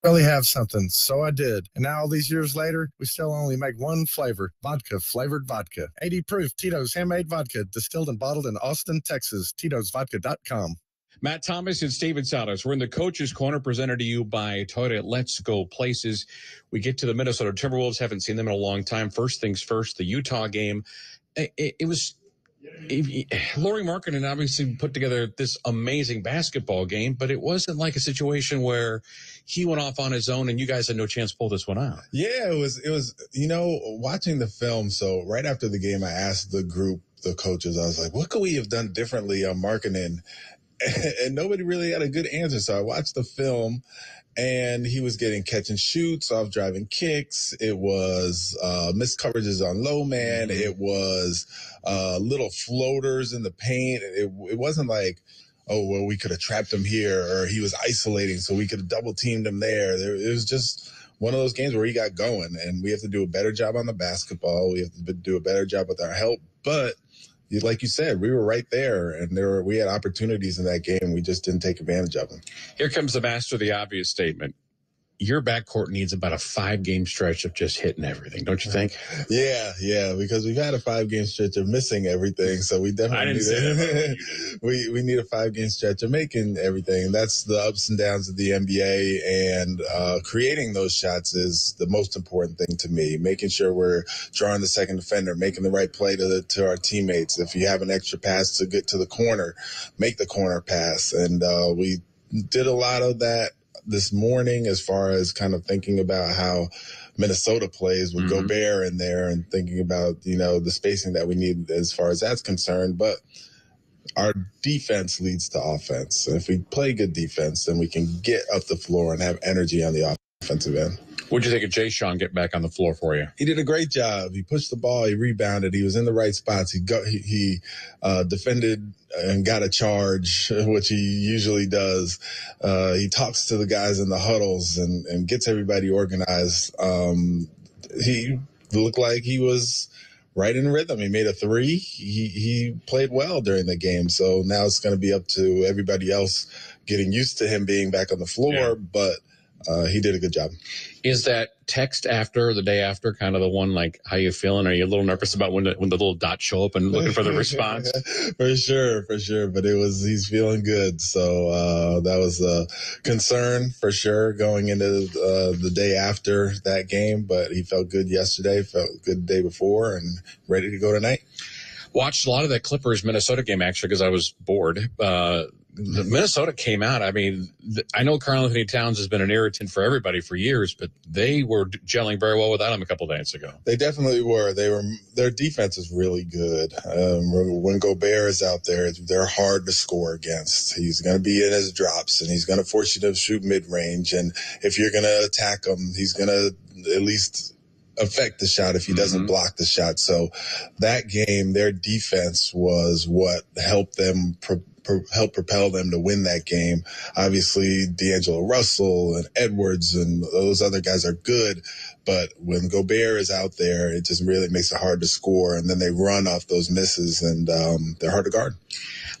Really have something, so I did. And now all these years later, we still only make one flavor, vodka flavored vodka. 80 proof Tito's handmade vodka, distilled and bottled in Austin, Texas. Tito'sVodka.com. Matt Thomas and Steven Salas. We're in the Coach's Corner, presented to you by Toyota Let's Go Places. We get to the Minnesota Timberwolves. Haven't seen them in a long time. First things first, the Utah game. It was Lauri Markkanen obviously put together this amazing basketball game, but it wasn't like a situation where he went off on his own and you guys had no chance to pull this one out. Yeah, it was, watching the film. So right after the game, I asked the group, the coaches, I was like, what could we have done differently on Markkanen? And nobody really had a good answer. So I watched the film, and he was getting catch and shoots off driving kicks. It was missed coverages on low man. It was little floaters in the paint. It wasn't like, oh, well, we could have trapped him here, or he was isolating, so we could have double teamed him there. It was just one of those games where he got going, and we have to do a better job on the basketball. We have to do a better job with our help. But like you said, we were right there, and we had opportunities in that game. We just didn't take advantage of them. Here comes the master of the obvious statement. Your backcourt needs about a 5-game stretch of just hitting everything, don't you think? Yeah, because we've had a 5-game stretch of missing everything, so we definitely we need a 5-game stretch of making everything. That's the ups and downs of the NBA, and creating those shots is the most important thing to me. Making sure we're drawing the second defender, making the right play to our teammates. If you have an extra pass to get to the corner, make the corner pass, and we did a lot of that this morning, as far as kind of thinking about how Minnesota plays with Gobert in there, and thinking about, the spacing that we need as far as that's concerned. But our defense leads to offense. And if we play good defense, then we can get up the floor and have energy on the offensive end. What'd you think of Jay Sean getting back on the floor for you? He did a great job. He pushed the ball. He rebounded. He was in the right spots. He defended and got a charge, which he usually does. He talks to the guys in the huddles and gets everybody organized. He looked like he was right in rhythm. He made a 3. He played well during the game. So now it's going to be up to everybody else getting used to him being back on the floor. But he did a good job. Is that text after, the day after, kind of the one like, how you feeling? Are you a little nervous about when the little dots show up and looking for the response? For sure. But he's feeling good. So that was a concern for sure going into the day after that game. But he felt good yesterday, felt good the day before, and ready to go tonight. Watched a lot of that Clippers-Minnesota game, actually, because I was bored. The Minnesota came out. I mean, I know Karl-Anthony Towns has been an irritant for everybody for years, but they were gelling very well without him a couple of nights ago. They definitely were. Their defense is really good. When Gobert is out there, they're hard to score against. He's going to be in his drops, and he's going to force you to shoot mid-range. And if you're going to attack him, he's going to at least affect the shot if he doesn't block the shot. So that game, their defense was what helped them help propel them to win that game. Obviously, D'Angelo Russell and Edwards and those other guys are good, but when Gobert is out there, it just really makes it hard to score, and then they run off those misses, and they're hard to guard.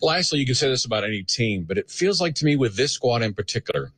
Lastly, you can say this about any team, but it feels like to me with this squad in particular,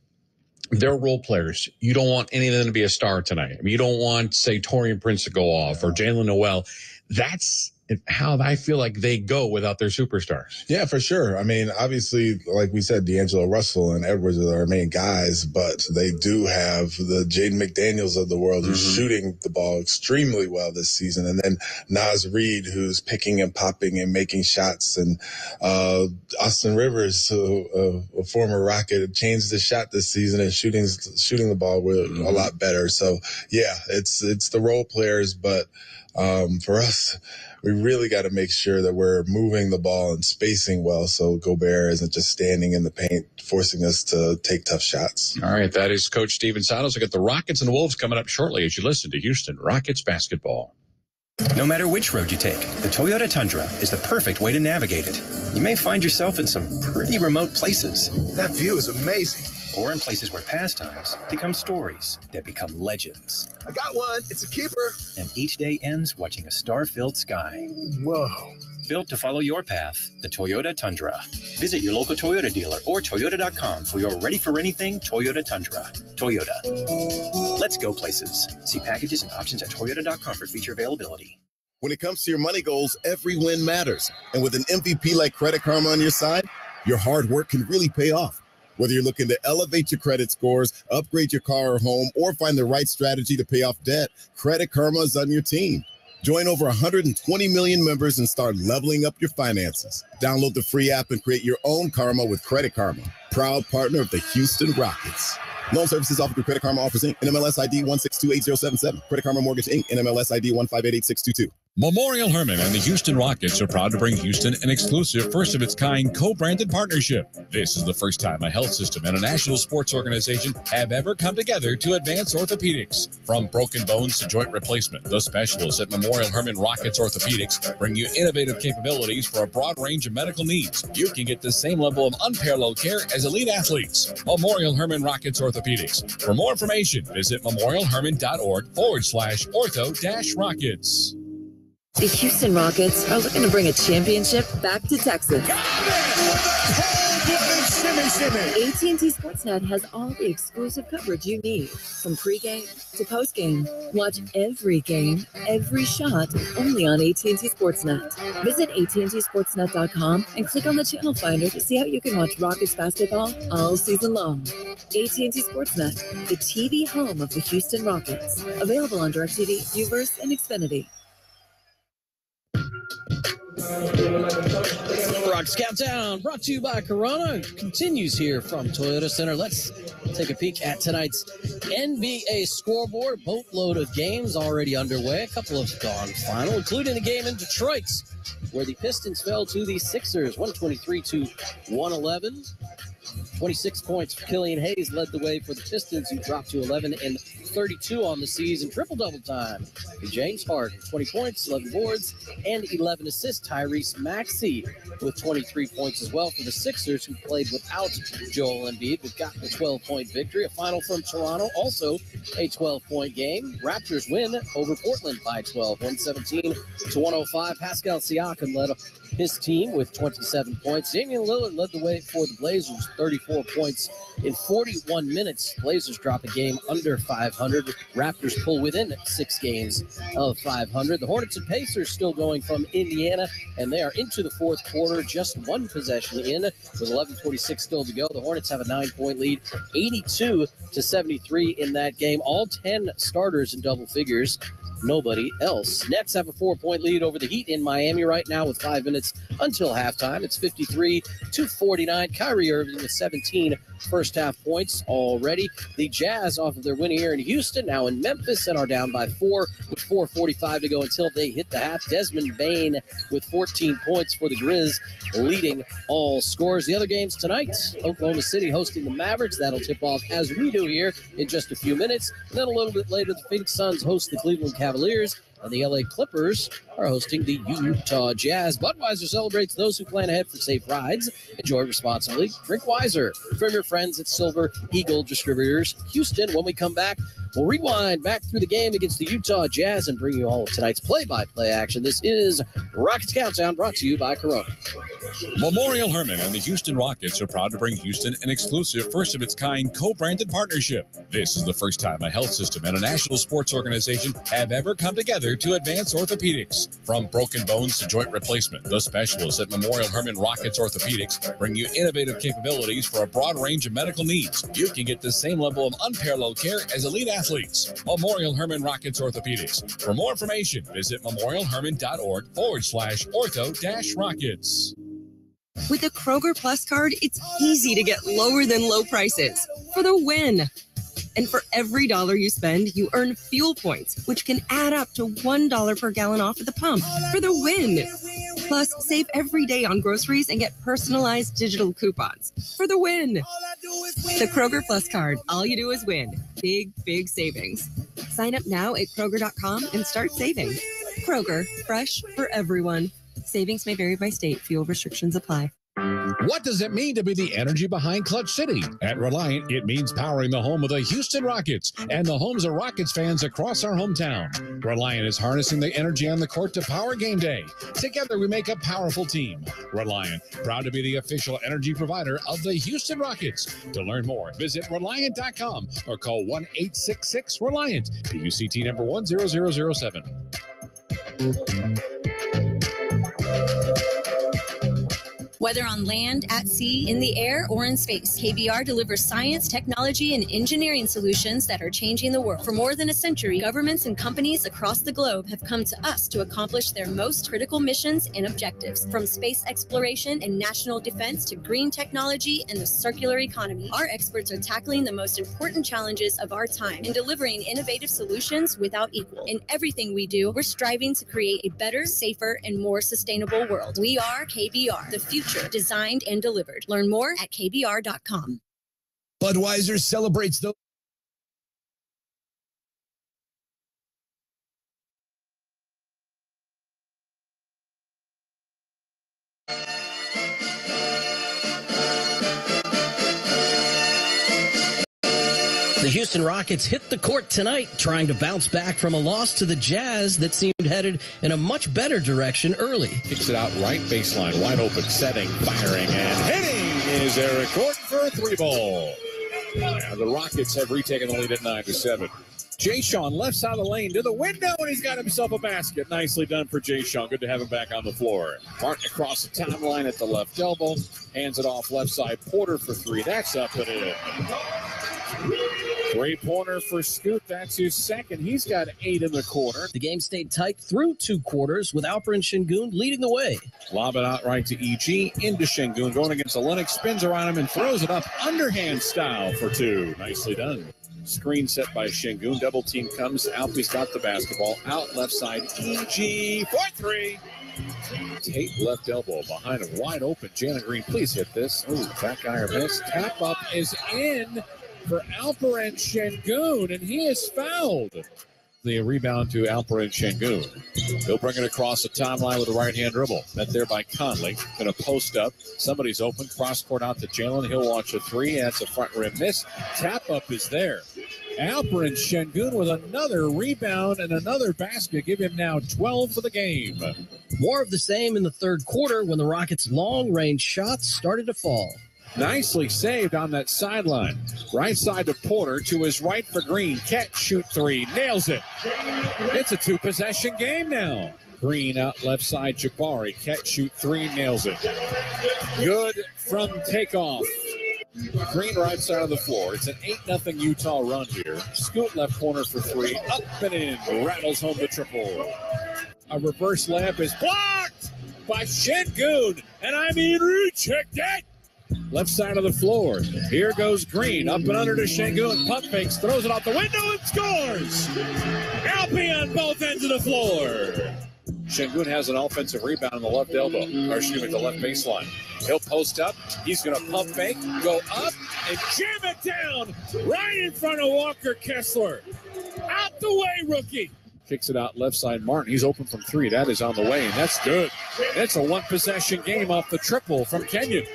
they're role players. You don't want any of them to be a star tonight. I mean, you don't want, say, Taurean Prince to go off or Jalen Noel. That's how I feel like they go without their superstars. Yeah, for sure. I mean, obviously, like we said, D'Angelo Russell and Edwards are our main guys, but they do have the Jaden McDaniels of the world who's shooting the ball extremely well this season. And then Naz Reid, who's picking and popping and making shots. And Austin Rivers, a former Rocket, changed his shot this season and shooting the ball a lot better. So, yeah, it's the role players, but for us, we really got to make sure that we're moving the ball and spacing well, so Gobert isn't just standing in the paint, forcing us to take tough shots. All right, that is Coach Steven Salas. We got the Rockets and the Wolves coming up shortly as you listen to Houston Rockets basketball. No matter which road you take, the Toyota Tundra is the perfect way to navigate it. You may find yourself in some pretty remote places. That view is amazing. Or in places where pastimes become stories that become legends. I got one. It's a keeper. And each day ends watching a star-filled sky. Whoa. built to follow your path, the Toyota Tundra. Visit your local Toyota dealer or Toyota.com for your ready-for-anything Toyota Tundra. Toyota. Let's go places. See packages and options at Toyota.com for feature availability. When it comes to your money goals, every win matters. And with an MVP like Credit Karma on your side, your hard work can really pay off. Whether you're looking to elevate your credit scores, upgrade your car or home, or find the right strategy to pay off debt, Credit Karma is on your team. Join over 120 million members and start leveling up your finances. Download the free app and create your own karma with Credit Karma, proud partner of the Houston Rockets. Loan services offered through Credit Karma Offers Inc. NMLS ID 1628077. Credit Karma Mortgage Inc. NMLS ID 1588622. Memorial Hermann and the Houston Rockets are proud to bring Houston an exclusive first-of-its-kind co-branded partnership. This is the first time a health system and a national sports organization have ever come together to advance orthopedics. From broken bones to joint replacement, the specialists at Memorial Hermann Rockets Orthopedics bring you innovative capabilities for a broad range of medical needs. You can get the same level of unparalleled care as elite athletes. Memorial Hermann Rockets Orthopedics. For more information, visit memorialhermann.org/ortho-rockets. The Houston Rockets are looking to bring a championship back to Texas. AT&T Sportsnet has all the exclusive coverage you need. From pregame to postgame, watch every game, every shot, only on AT&T Sportsnet. Visit AT&TSportsnet.com and click on the channel finder to see how you can watch Rockets basketball all season long. AT&T Sportsnet, the TV home of the Houston Rockets. Available on DirecTV, Uverse, and Xfinity. Rockets Countdown, brought to you by Corona, continues here from Toyota Center. Let's take a peek at tonight's NBA scoreboard. Boatload of games already underway. A couple have gone final, including a game in Detroit, where the Pistons fell to the Sixers, 123-111. 26 points for Killian Hayes led the way for the Pistons, who dropped to 11 and 32 on the season. Triple-double time for James Harden, 20 points, 11 boards, and 11 assists. Tyrese Maxey with 23 points as well for the Sixers, who played without Joel Embiid, but got the 12-point victory. A final from Toronto, also a 12-point game. Raptors win over Portland by 12, 117-105. Pascal Siakam led his team with 27 points. Damian Lillard led the way for the Blazers, 34 points in 41 minutes. Blazers drop a game under 500. Raptors pull within 6 games of 500. The Hornets and Pacers still going from Indiana, and they are into the fourth quarter, just one possession in, with 11:46 still to go. The Hornets have a 9-point lead, 82-73 in that game. All 10 starters in double figures. Nobody else. Nets have a 4-point lead over the Heat in Miami right now with 5 minutes until halftime. It's 53-49. Kyrie Irving with 17 first-half points already. The Jazz, off of their win here in Houston, now in Memphis, and are down by 4 with 4:45 to go until they hit the half. Desmond Bane with 14 points for the Grizz, leading all scores. The other games tonight, Oklahoma City hosting the Mavericks. That'll tip off as we do here in just a few minutes. And then a little bit later, the Phoenix Suns host the Cleveland Cavaliers, and the LA Clippers are hosting the Utah Jazz. Budweiser celebrates those who plan ahead for safe rides. Enjoy responsibly. Drink wiser. From your friends at Silver Eagle Distributors Houston. When we come back, we'll rewind back through the game against the Utah Jazz and bring you all of tonight's play-by-play action. This is Rockets Countdown, brought to you by Corona. Memorial Hermann and the Houston Rockets are proud to bring Houston an exclusive first-of-its-kind co-branded partnership. This is the first time a health system and a national sports organization have ever come together to advance orthopedics. From broken bones to joint replacement, the specialists at Memorial Hermann Rockets Orthopedics bring you innovative capabilities for a broad range of medical needs. You can get the same level of unparalleled care as elite athletes. Memorial Hermann Rockets Orthopedics. For more information, visit memorialhermann.org/ortho-rockets. With the Kroger Plus card, it's easy to get lower than low prices for the win. And for every dollar you spend, you earn fuel points, which can add up to $1 per gallon off at the pump for the win. Plus, save every day on groceries and get personalized digital coupons for the win. The Kroger Plus card. All you do is win. Big, big savings. Sign up now at Kroger.com and start saving. Kroger, fresh for everyone. Savings may vary by state. Fuel restrictions apply. What does it mean to be the energy behind Clutch City? At Reliant, it means powering the home of the Houston Rockets and the homes of Rockets fans across our hometown. Reliant is harnessing the energy on the court to power game day. Together, we make a powerful team. Reliant, proud to be the official energy provider of the Houston Rockets. To learn more, visit Reliant.com or call 1-866-RELIANT, PUCT number 10007. Whether on land, at sea, in the air, or in space, KBR delivers science, technology, and engineering solutions that are changing the world. For more than a century, governments and companies across the globe have come to us to accomplish their most critical missions and objectives. From space exploration and national defense to green technology and the circular economy, our experts are tackling the most important challenges of our time and delivering innovative solutions without equal. In everything we do, we're striving to create a better, safer, and more sustainable world. We are KBR, the future designed and delivered. Learn more at KBR.com. Budweiser celebrates the The Houston Rockets hit the court tonight, trying to bounce back from a loss to the Jazz that seemed headed in a much better direction early. Kicks it out right baseline, wide open, setting, firing, and hitting is Eric Gordon for a 3-ball. Now the Rockets have retaken the lead at 9-7. Jay Sean left side of the lane to the window, and he's got himself a basket. Nicely done for Jay Sean. Good to have him back on the floor. Martin across the timeline at the left elbow. Hands it off left side. Porter for 3. That's up and in. 3-pointer for Scoot. That's his second. He's got 8 in the quarter. The game stayed tight through 2 quarters with Alperen Şengün leading the way. Lob it out right to EG. Into Şengün. Going against Olynyk. Spins around him and throws it up underhand style for 2. Nicely done. Screen set by Şengün. Double team comes. Alpe's got the basketball. Out left side. EG for 3. Tate left elbow behind him. Wide open. Jalen Green, please hit this. Ooh, back iron miss. Tap up is in for Alperen Şengün, and he is fouled. The rebound to Alperen Şengün. He'll bring it across the timeline with a right-hand dribble. Met there by Conley. Going to post up. Somebody's open. Cross court out to Jalen. He'll launch a 3. That's a front rim miss. Tap up is there. Alperen Şengün with another rebound and another basket. Give him now 12 for the game. More of the same in the third quarter when the Rockets' long-range shots started to fall. Nicely saved on that sideline. Right side to Porter, to his right for Green. Catch, shoot 3, nails it. It's a 2-possession game now. Green out left side, Jabari. Catch, shoot 3, nails it. Good from takeoff. Green right side of the floor. It's an 8-0 Utah run here. Scoot left corner for 3. Up and in. Rattles home the triple. A reverse layup is blocked by Şengün. And I mean rejected. Left side of the floor. Here goes Green. Up and under to Şengün. Pump fakes. Throws it out the window and scores. Alpe on both ends of the floor. Şengün has an offensive rebound on the left elbow. Or excuse me, the left baseline. He'll post up. He's going to pump fake. Go up and jam it down. Right in front of Walker Kessler. Out the way, rookie. Kicks it out left side. Martin. He's open from 3. That is on the way, and that's good. It's a 1-possession game off the triple from Kenyon.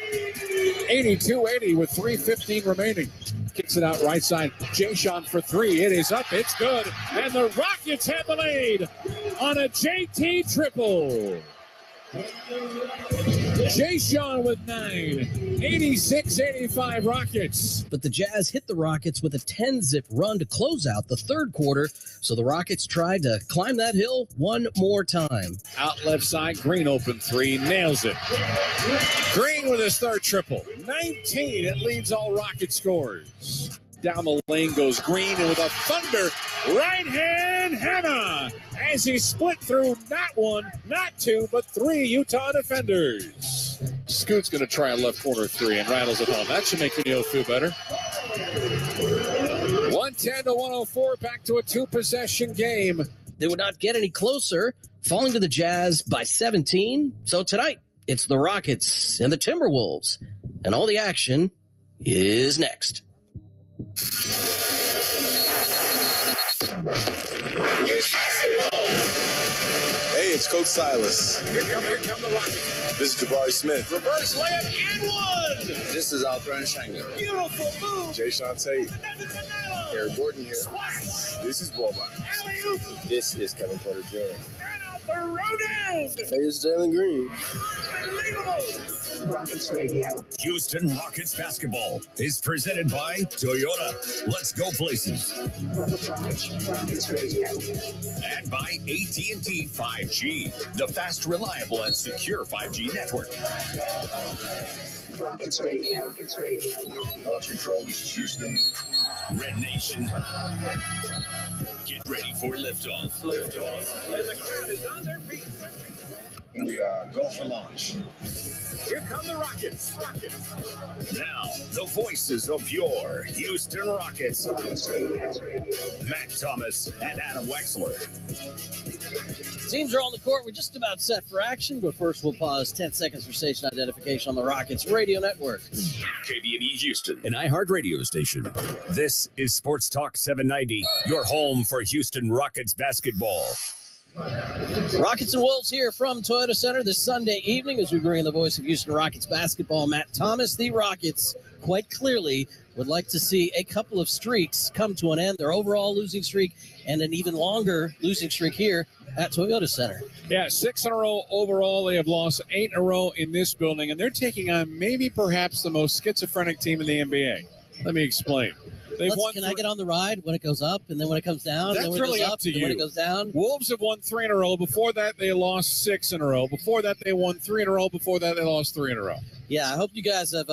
82-80 with 3:15 remaining. Kicks it out right side. Jay Sean for 3. It is up. It's good. And the Rockets have the lead on a JT triple. Jay Sean with 9. 86-85 Rockets. But the Jazz hit the Rockets with a 10-zip run to close out the third quarter, so the Rockets tried to climb that hill one more time. Out left side, Green open 3, nails it. Green with his third triple. 19, it leads all Rocket scores. Down the lane goes Green, and with a thunder right-hand hammer as he split through not 1, not 2, but 3 Utah defenders. Scoot's going to try a left corner 3 and rattles it home. That should make you feel better. 110-104, back to a 2-possession game. They would not get any closer, falling to the Jazz by 17. So tonight, it's the Rockets and the Timberwolves. And all the action is next. Hey, it's is Coach Silas. Here come the Rockets. This is Jabari Smith. Reverse layup and one. This is Alperen Şengün. Beautiful move. Jay Sean Tate. Eric Gordon here. This is Boban. This is Kevin Porter Jr. Hey, this is Jalen Green. Rockets Radio. Houston Rockets basketball is presented by Toyota. Let's go places. Rockets Radio. And by AT&T 5G, the fast, reliable, and secure 5G network. Rockets Radio. Rockets Radio. Launch control, this is Houston. Red Nation. Get ready for liftoff. Liftoff. And the crowd is on their feet. We are go for launch. Here come the Rockets. Now, the voices of your Houston Rockets. Matt Thomas and Adam Wexler. Teams are on the court. We're just about set for action, but first we'll pause 10 seconds for station identification on the Rockets Radio Network. KBNE Houston, an iHeart radio station. This is Sports Talk 790, your home for Houston Rockets basketball. Rockets and Wolves here from Toyota Center this Sunday evening as we bring in the voice of Houston Rockets basketball, Matt Thomas. The Rockets quite clearly would like to see a couple of streaks come to an end, their overall losing streak and an even longer losing streak here at Toyota Center. Yeah, 6 in a row overall. They have lost 8 in a row in this building, and they're taking on maybe perhaps the most schizophrenic team in the NBA. Let me explain. Can I get on the ride when it goes up and then when it comes down? That's and then when really it goes up to you. When it goes down? Wolves have won 3 in a row. Before that, they lost 6 in a row. Before that, they won 3 in a row. Before that, they lost 3 in a row. Yeah, I hope you guys have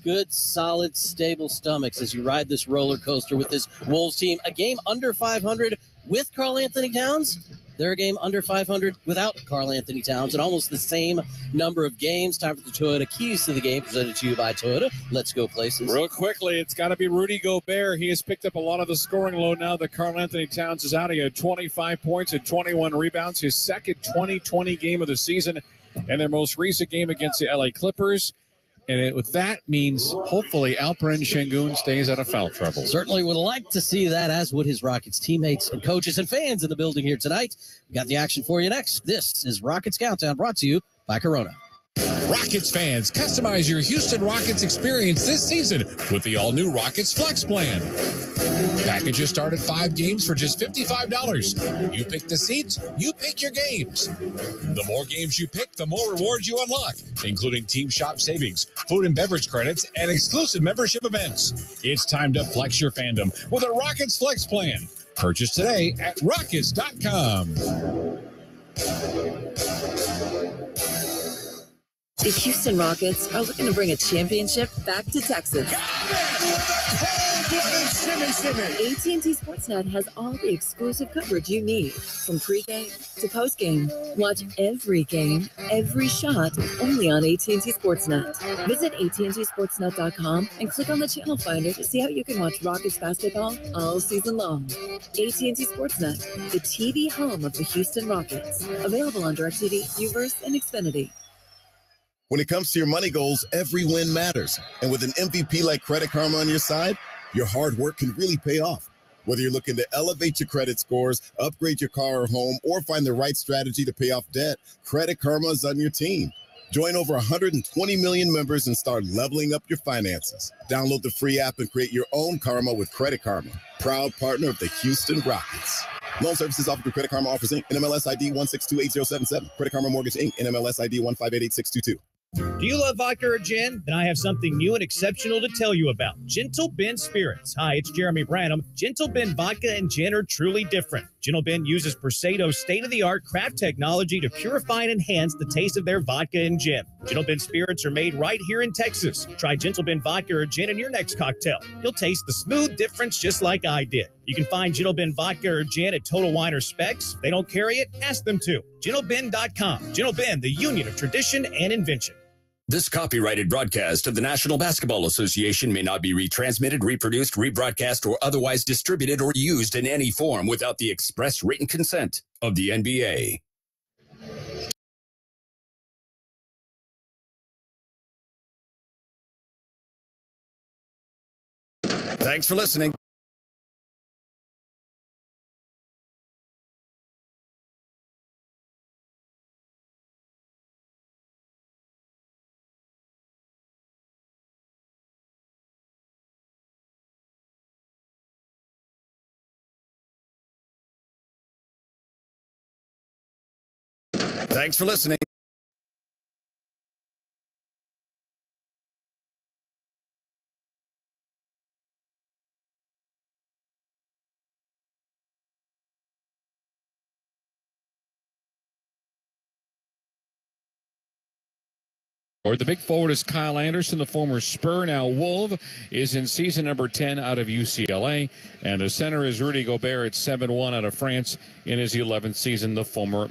good, solid, stable stomachs as you ride this roller coaster with this Wolves team. A game under 500 with Karl Anthony Towns. They're a game under 500 without Karl Anthony Towns, and almost the same number of games. Time for the Toyota Keys to the Game, presented to you by Toyota. Let's go places. Real quickly, it's got to be Rudy Gobert. He has picked up a lot of the scoring load now that Karl Anthony Towns is out. He had 25 points and 21 rebounds, his second 2020 game of the season, and their most recent game against the LA Clippers. And with that means hopefully Alperen Şengün stays out of foul trouble. Certainly would like to see that, as would his Rockets teammates and coaches and fans in the building here tonight. We got the action for you next. This is Rockets Countdown, brought to you by Corona. Rockets fans, customize your Houston Rockets experience this season with the all-new Rockets Flex Plan. Packages start at 5 games for just $55. You pick the seats, you pick your games. The more games you pick, the more rewards you unlock, including team shop savings, food and beverage credits, and exclusive membership events. It's time to flex your fandom with a Rockets Flex Plan. Purchase today at Rockets.com. The Houston Rockets are looking to bring a championship back to Texas. AT&T Sportsnet has all the exclusive coverage you need. From pregame to postgame, watch every game, every shot, only on AT&T Sportsnet. Visit AT&TSportsnet.com and click on the channel finder to see how you can watch Rockets basketball all season long. AT&T Sportsnet, the TV home of the Houston Rockets. Available on DirecTV, Uverse, and Xfinity. When it comes to your money goals, every win matters. And with an MVP like Credit Karma on your side, your hard work can really pay off. Whether you're looking to elevate your credit scores, upgrade your car or home, or find the right strategy to pay off debt, Credit Karma is on your team. Join over 120 million members and start leveling up your finances. Download the free app and create your own karma with Credit Karma, proud partner of the Houston Rockets. Loan services offered through Credit Karma Offers Inc. NMLS ID 1628077. Credit Karma Mortgage Inc. NMLS ID 1588622. Do you love vodka or gin? Then I have something new and exceptional to tell you about. Gentle Ben Spirits. Hi, it's Jeremy Branham. Gentle Ben Vodka and Gin are truly different. Gentle Ben uses Persato's state-of-the-art craft technology to purify and enhance the taste of their vodka and gin. Gentle Ben Spirits are made right here in Texas. Try Gentle Ben Vodka or Gin in your next cocktail. You'll taste the smooth difference just like I did. You can find Gentle Ben Vodka or Gin at Total Wine or Specs. If they don't carry it, ask them to. GentleBen.com. Gentle Ben, the union of tradition and invention. This copyrighted broadcast of the National Basketball Association may not be retransmitted, reproduced, rebroadcast, or otherwise distributed or used in any form without the express written consent of the NBA. Thanks for listening. Thanks for listening. Or the big forward is Kyle Anderson, the former Spur, now Wolf, is in season number 10 out of UCLA. And the center is Rudy Gobert at 7-1 out of France in his 11th season, the former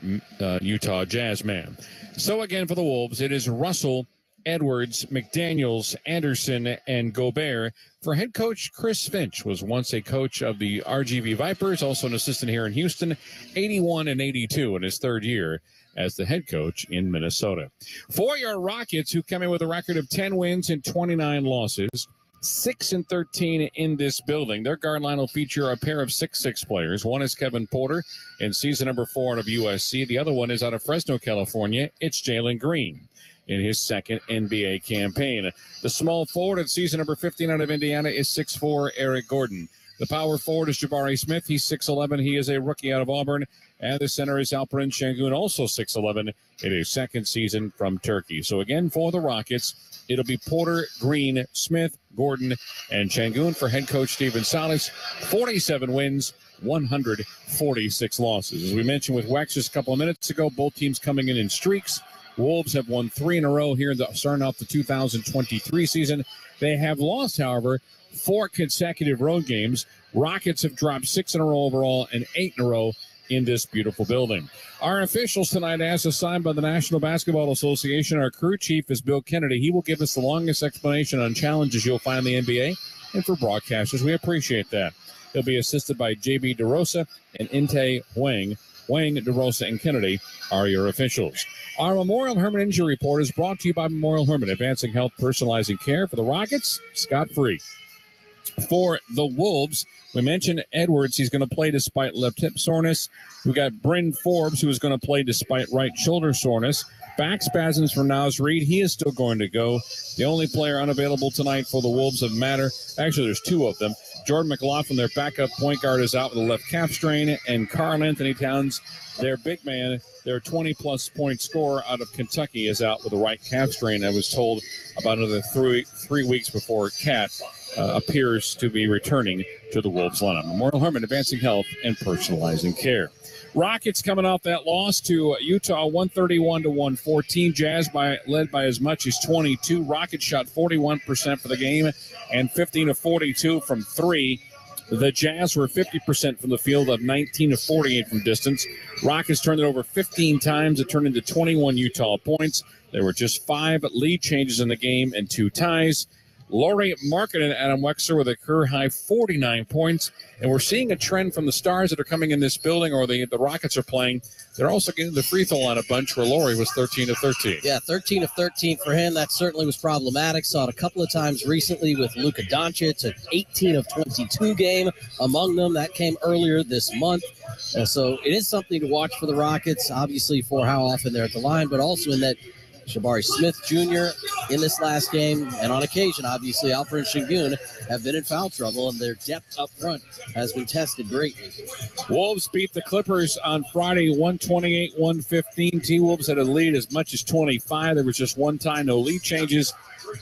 Utah Jazz man. So again for the Wolves, it is Russell, Edwards, McDaniels, Anderson, and Gobert. For head coach Chris Finch, was once a coach of the RGV Vipers, also an assistant here in Houston, 81-82 in his third year as the head coach in Minnesota. For your Rockets, who come in with a record of 10 wins and 29 losses, 6-13 in this building. Their guard line will feature a pair of 6'6" players. One is Kevin Porter in season number 4 out of USC. The other one is out of Fresno, California. It's Jalen Green in his second NBA campaign. The small forward at season number 15 out of Indiana is 6'4", Eric Gordon. The power forward is Jabari Smith. He's 6'11". He is a rookie out of Auburn. And the center is Alperen Şengün, also 6'11", in his second season from Turkey. So again, for the Rockets, it'll be Porter, Green, Smith, Gordon, and Şengün. For head coach Stephen Silas, 47 wins, 146 losses. As we mentioned with Wex just a couple of minutes ago, both teams coming in streaks. Wolves have won 3 in a row here, starting off the 2023 season. They have lost, however, 4 consecutive road games. Rockets have dropped 6 in a row overall and 8 in a row in this beautiful building. Our officials tonight, as assigned by the National Basketball Association, our crew chief is Bill Kennedy. He will give us the longest explanation on challenges you'll find in the NBA. And for broadcasters, we appreciate that. He'll be assisted by J.B. DeRosa and Inte Huang. Huang, DeRosa, and Kennedy are your officials. Our Memorial Hermann Injury Report is brought to you by Memorial Hermann, advancing health, personalizing care for the Rockets, scot-free. For the Wolves, we mentioned Edwards. He's going to play despite left hip soreness. We got Bryn Forbes, who is going to play despite right shoulder soreness. Back spasms for Naz Reid. He is still going to go. The only player unavailable tonight for the Wolves of matter, actually there's 2 of them. Jordan McLaughlin, their backup point guard, is out with a left calf strain. And Karl Anthony Towns, their big man, their 20-plus point scorer out of Kentucky, is out with a right calf strain. I was told about another 3 weeks before Cat appears to be returning to the Wolves lineup. Memorial Hermann, advancing health and personalizing care. Rockets coming off that loss to Utah, 131-114. Jazz led by as much as 22. Rockets shot 41% for the game and 15-42 from 3. The Jazz were 50% from the field of 19-48 from distance. Rockets turned it over 15 times. It turned into 21 Utah points. There were just 5 lead changes in the game and 2 ties. Lauri Markkanen and Adam Wexler with a career-high 49 points. And we're seeing a trend from the stars that are coming in this building, or the Rockets are playing. They're also getting the free throw line a bunch, where Lauri was 13 of 13. Yeah, 13 of 13 for him. That certainly was problematic. Saw it a couple of times recently with Luka Doncic, an 18 of 22 game among them. That came earlier this month. So it is something to watch for the Rockets, obviously, for how often they're at the line, but also in that Jabari Smith Jr. in this last game, and on occasion, obviously, Alperen Şengün have been in foul trouble, and their depth up front has been tested greatly. Wolves beat the Clippers on Friday, 128-115. T-Wolves had a lead as much as 25. There was just one time, no lead changes.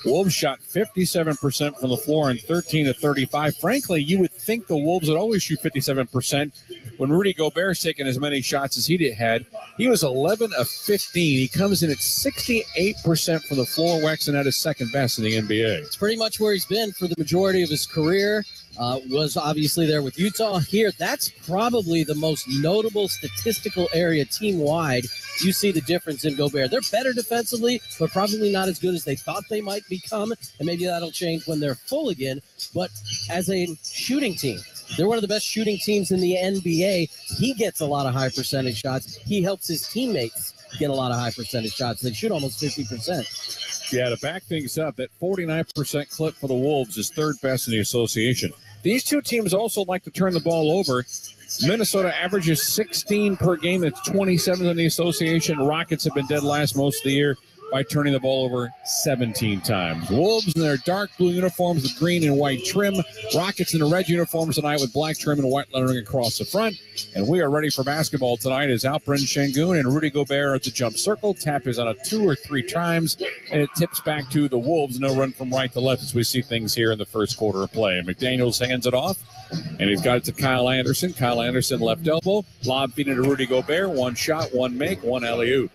Wolves shot 57% from the floor and 13 of 35. Frankly, you would think the Wolves would always shoot 57%. When Rudy Gobert's taking as many shots as he had, he was 11 of 15. He comes in at 68% from the floor, waxing at his second best in the NBA. It's pretty much where he's been for the majority of his career. Was obviously there with Utah. Here, that's probably the most notable statistical area team-wide. You see the difference in Gobert. They're better defensively, but probably not as good as they thought they might become, and maybe that'll change when they're full again. But as a shooting team, they're one of the best shooting teams in the NBA. He gets a lot of high percentage shots. He helps his teammates get a lot of high percentage shots. They shoot almost 50%. Yeah, to back things up, that 49% clip for the Wolves is third best in the association. These two teams also like to turn the ball over. Minnesota averages 16 per game. That's 27th in the association. Rockets have been dead last most of the year. by turning the ball over 17 times. Wolves in their dark blue uniforms with green and white trim. Rockets in the red uniforms tonight with black trim and white lettering across the front. And we are ready for basketball tonight as Alperen Sengun and Rudy Gobert at the jump circle. Tap is on it 2 or 3 times, and it tips back to the Wolves. No run from right to left as we see things here in the first quarter of play. McDaniels hands it off, and he's got it to Kyle Anderson. Kyle Anderson left elbow. Lob feed into Rudy Gobert. 1 shot, 1 make, 1 alley-oop.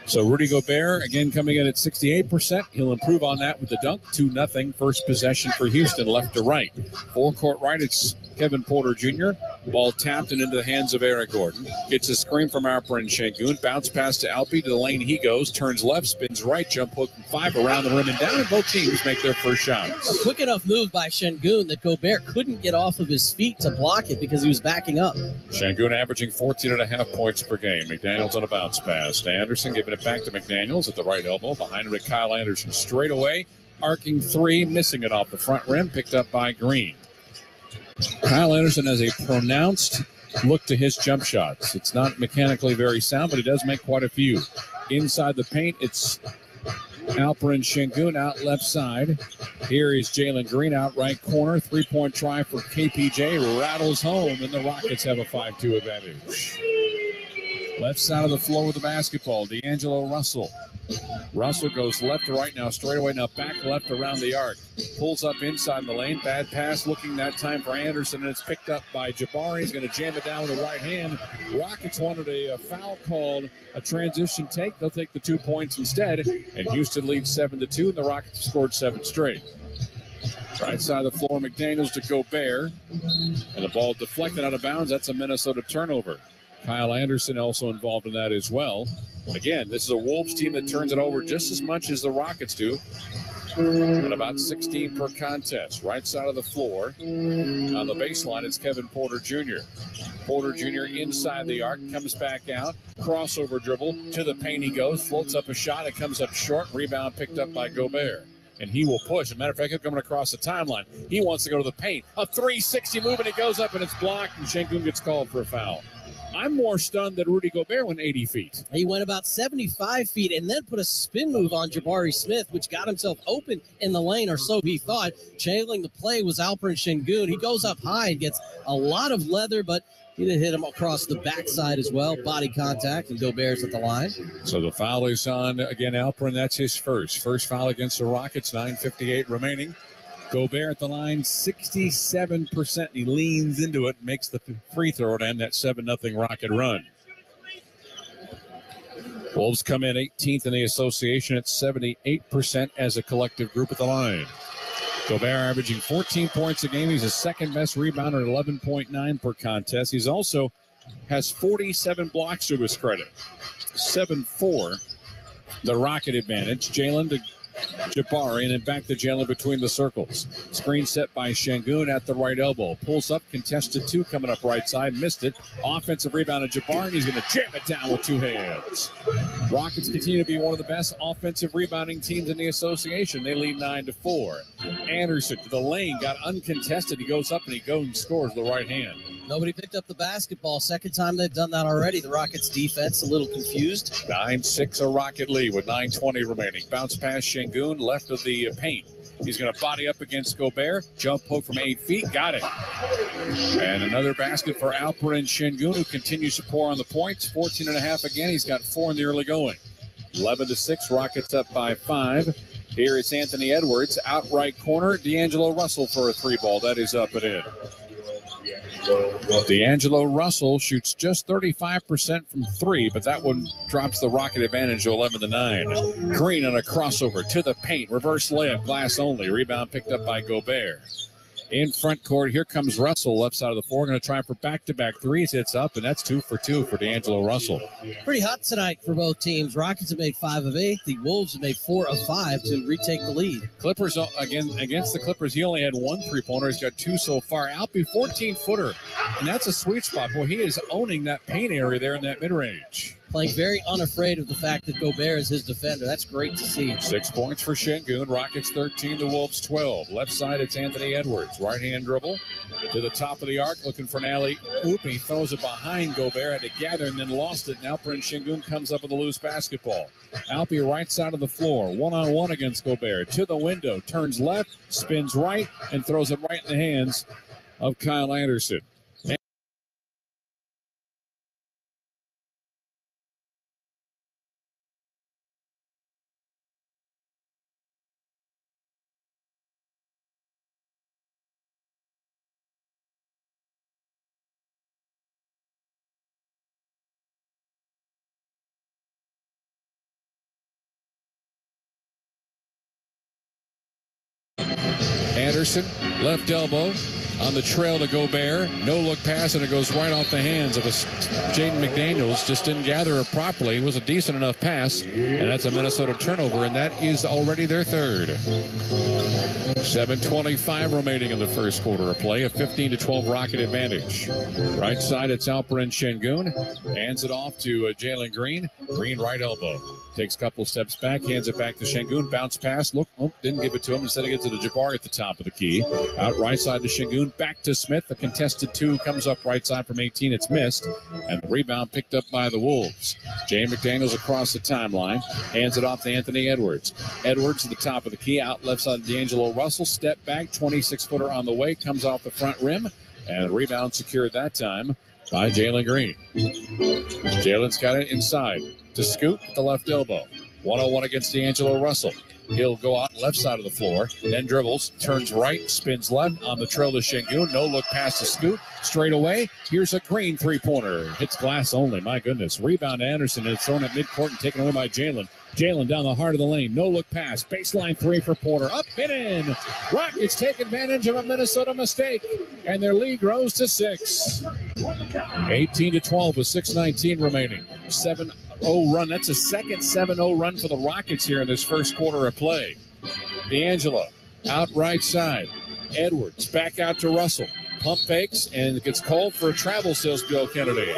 So Rudy Gobert, again, coming in at 68%. He'll improve on that with the dunk. 2-0. First possession for Houston, left to right. Forecourt right, it's Kevin Porter Jr. Ball tapped and into the hands of Eric Gordon. Gets a screen from Alperen Sengun. Bounce pass to Alpi. To the lane he goes. Turns left, spins right. Jump hook from 5 around the rim and down. And both teams make their first shots. A quick enough move by Sengun that Gobert couldn't get off of his feet to block it because he was backing up. Sengun averaging 14.5 points per game. McDaniels on a bounce pass to Anderson, giving it back to McDaniels at the right elbow. Behind him to Kyle Anderson. Straight away. Arcing 3. Missing it off the front rim. Picked up by Green. Kyle Anderson has a pronounced look to his jump shots. It's not mechanically very sound, but he does make quite a few. Inside the paint, it's Alperen Sengun out left side. Here is Jalen Green out right corner. 3-point try for KPJ. Rattles home, and the Rockets have a 5-2 advantage. Left side of the floor with the basketball, D'Angelo Russell. Russell goes left to right now, straight away now, back left around the arc. Pulls up inside the lane, bad pass, looking that time for Anderson, and it's picked up by Jabari. He's going to jam it down with the right hand. Rockets wanted a foul called, a transition take. They'll take the 2 points instead, and Houston leads 7-2, and the Rockets have scored 7 straight. Right side of the floor, McDaniels to Gobert, and the ball deflected out of bounds. That's a Minnesota turnover. Kyle Anderson also involved in that as well. Again, this is a Wolves team that turns it over just as much as the Rockets do. And about 16 per contest. Right side of the floor. On the baseline, it's Kevin Porter Jr. Porter Jr. inside the arc, comes back out. Crossover dribble. To the paint he goes. Floats up a shot. It comes up short. Rebound picked up by Gobert. And he will push. As a matter of fact, he's coming across the timeline. He wants to go to the paint. A 360 move, and it goes up, and it's blocked, and Sengun gets called for a foul. I'm more stunned that Rudy Gobert went 80 feet. He went about 75 feet and then put a spin move on Jabari Smith, which got himself open in the lane, or so he thought. Channeling the play was Alperen Sengun. He goes up high and gets a lot of leather, but he did hit him across the backside as well. Body contact, and Gobert's at the line. So the foul is on, again, Alperen. That's his first. First foul against the Rockets, 9:58 remaining. Gobert at the line, 67%. He leans into it, makes the free throw to end that 7-0 Rocket run. Wolves come in 18th in the association at 78% as a collective group at the line. Gobert averaging 14 points a game. He's the second best rebounder at 11.9 per contest. He's also has 47 blocks to his credit. 7-4, the Rocket advantage. Jalen to Jabari, and then back to Jalen between the circles. Screen set by Sengun at the right elbow. Pulls up, contested 2 coming up right side. Missed it. Offensive rebound to Jabari. He's going to jam it down with 2 hands. Rockets continue to be one of the best offensive rebounding teams in the association. They lead 9-4. Anderson to the lane, got uncontested. He goes up and he goes and scores the right hand. Nobody picked up the basketball. Second time they've done that already. The Rockets defense a little confused. 9-6 a Rocket lead with 9:20 remaining. Bounce pass Sengun left of the paint. He's going to body up against Gobert. Jump hook from 8 feet. Got it. And another basket for Alperen Sengun, who continues to pour on the points. 14.5 again. He's got 4 in the early going. 11-6. Rockets up by 5. Here is Anthony Edwards. Out right corner. D'Angelo Russell for a 3-ball. That is up and in. D'Angelo Russell shoots just 35% from 3, but that one drops the Rocket advantage to 11-9. Green on a crossover to the paint. Reverse layup, glass only. Rebound picked up by Gobert. In front court, here comes Russell, left side of the floor. Going to try for back-to-back threes. Hits up, and that's 2 for 2 for D'Angelo Russell. Pretty hot tonight for both teams. Rockets have made 5 of 8. The Wolves have made 4 of 5 to retake the lead. Clippers, again, against the Clippers, he only had 1 3-pointer. He's got 2 so far. Alpi, 14-footer, and that's a sweet spot. Boy, he is owning that paint area there in that mid-range. playing very unafraid of the fact that Gobert is his defender. That's great to see. 6 points for Şengün. Rockets 13, the Wolves 12. Left side, it's Anthony Edwards. Right-hand dribble to the top of the arc, looking for an alley-oop. He throws it behind Gobert, had to gather and then lost it. Now Alperen Şengün comes up with a loose basketball. Alpi right side of the floor, one-on-one against Gobert. To the window, turns left, spins right, and throws it right in the hands of Kyle Anderson. Anderson, left elbow on the trail to Gobert. No look pass, and it goes right off the hands of Jaden McDaniels. Just didn't gather it properly. It was a decent enough pass, and that's a Minnesota turnover, and that is already their third. 7:25 remaining in the first quarter of play. A 15-12 Rocket advantage. Right side, it's Alperen Şengün. Hands it off to Jalen Green. Green right elbow. Takes a couple steps back, hands it back to Şengün. Bounce pass. Didn't give it to him. Instead, he gets it to Jabari at the top of the key. Out right side to Şengün. Back to Smith. The contested two comes up right side from 18. It's missed. And the rebound picked up by the Wolves. Jay McDaniels across the timeline. Hands it off to Anthony Edwards. Edwards to the top of the key. Out left side, D'Angelo Russell. Step back. 26-footer on the way. Comes off the front rim. And the rebound secured that time by Jalen Green. Jalen's got it inside to Scoot at the left elbow. 1-on-1 against D'Angelo Russell. He'll go out left side of the floor, then dribbles, turns right, spins left on the trail to Şengün. No look past to Scoot. Straight away, here's a Green three-pointer. Hits glass only, my goodness. Rebound to Anderson, and it's thrown at midcourt and taken away by Jalen. Jalen down the heart of the lane. No look pass. Baseline three for Porter. Up and in. Rockets take advantage of a Minnesota mistake, and their lead grows to 6. 18-12 with 6:19 remaining. 7-0 run. That's a second 7-0 run for the Rockets here in this first quarter of play. D'Angelo out right side. Edwards back out to Russell. Pump fakes, and it gets called for a travel sales bill, Kennedy.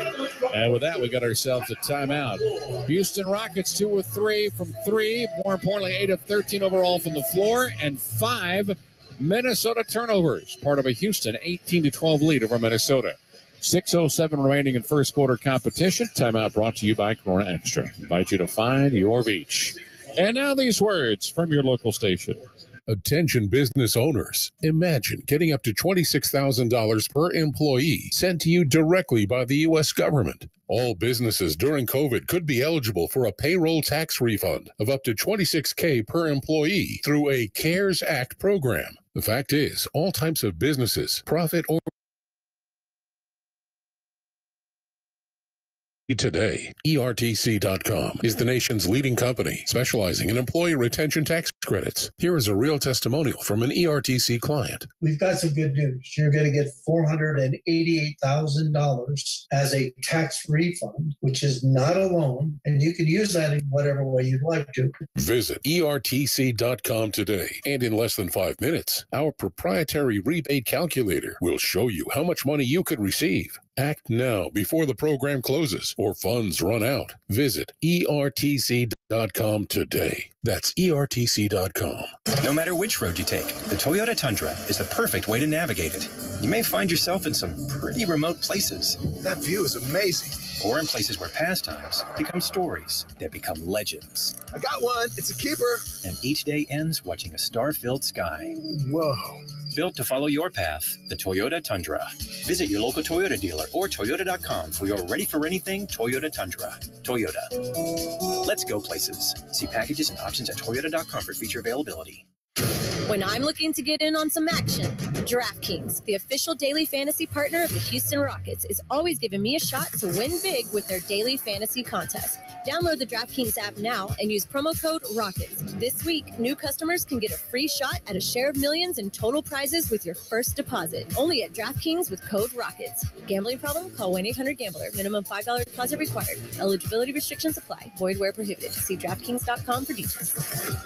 And with that, we got ourselves a timeout. Houston Rockets 2 of 3 from 3. More importantly, 8 of 13 overall from the floor, and 5 Minnesota turnovers. Part of a Houston 18-12 lead over Minnesota. 6:07 remaining in first quarter competition. Timeout brought to you by Corona Extra. Invite you to find your beach. And now these words from your local station. Attention business owners. Imagine getting up to $26,000 per employee sent to you directly by the U.S. government. All businesses during COVID could be eligible for a payroll tax refund of up to $26,000 per employee through a CARES Act program. The fact is, all types of businesses, profit or today. ERTC.com is the nation's leading company specializing in employee retention tax credits. Here is a real testimonial from an ERTC client. We've got some good news. You're going to get $488,000 as a tax refund, which is not a loan, and you can use that in whatever way you'd like to. Visit ERTC.com today, and in less than 5 minutes, our proprietary rebate calculator will show you how much money you could receive. Act now before the program closes or funds run out. Visit ERTC.com today. That's ERTC.com. No matter which road you take, the Toyota Tundra is the perfect way to navigate it. You may find yourself in some pretty remote places. That view is amazing. Or in places where pastimes become stories that become legends. I got one. It's a keeper. And each day ends watching a star-filled sky. Whoa. Built to follow your path, the Toyota Tundra. Visit your local Toyota dealer or Toyota.com for your ready-for-anything Toyota Tundra. Toyota. Let's go places. See packages and options at Toyota.com for feature availability. When I'm looking to get in on some action, DraftKings, the official daily fantasy partner of the Houston Rockets, is always giving me a shot to win big with their daily fantasy contest. Download the DraftKings app now and use promo code ROCKETS. This week, new customers can get a free shot at a share of millions in total prizes with your first deposit. Only at DraftKings with code ROCKETS. Gambling problem? Call 1-800-GAMBLER. Minimum $5 deposit required. Eligibility restrictions apply. Void where prohibited. See DraftKings.com for details.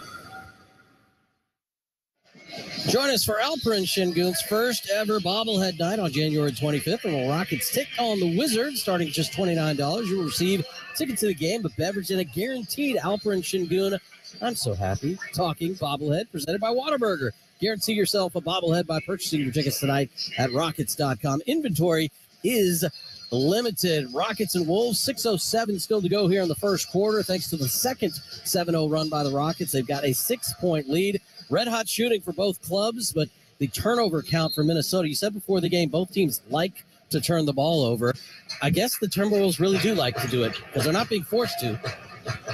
Join us for Alperin Shingun's first ever bobblehead night on January 25th, when the Rockets take on the Wizards. Starting at just $29, you will receive tickets to the game, a beverage, and a guaranteed Alperin Shingun I'm so happy talking bobblehead presented by Whataburger. Guarantee yourself a bobblehead by purchasing your tickets tonight at Rockets.com. Inventory is limited. Rockets and Wolves, 6:07 still to go here in the first quarter. Thanks to the second 7-0 run by the Rockets, they've got a 6-point lead. Red hot shooting for both clubs, but the turnover count for Minnesota. You said before the game, both teams like to turn the ball over. I guess the Timberwolves really do like to do it because they're not being forced to.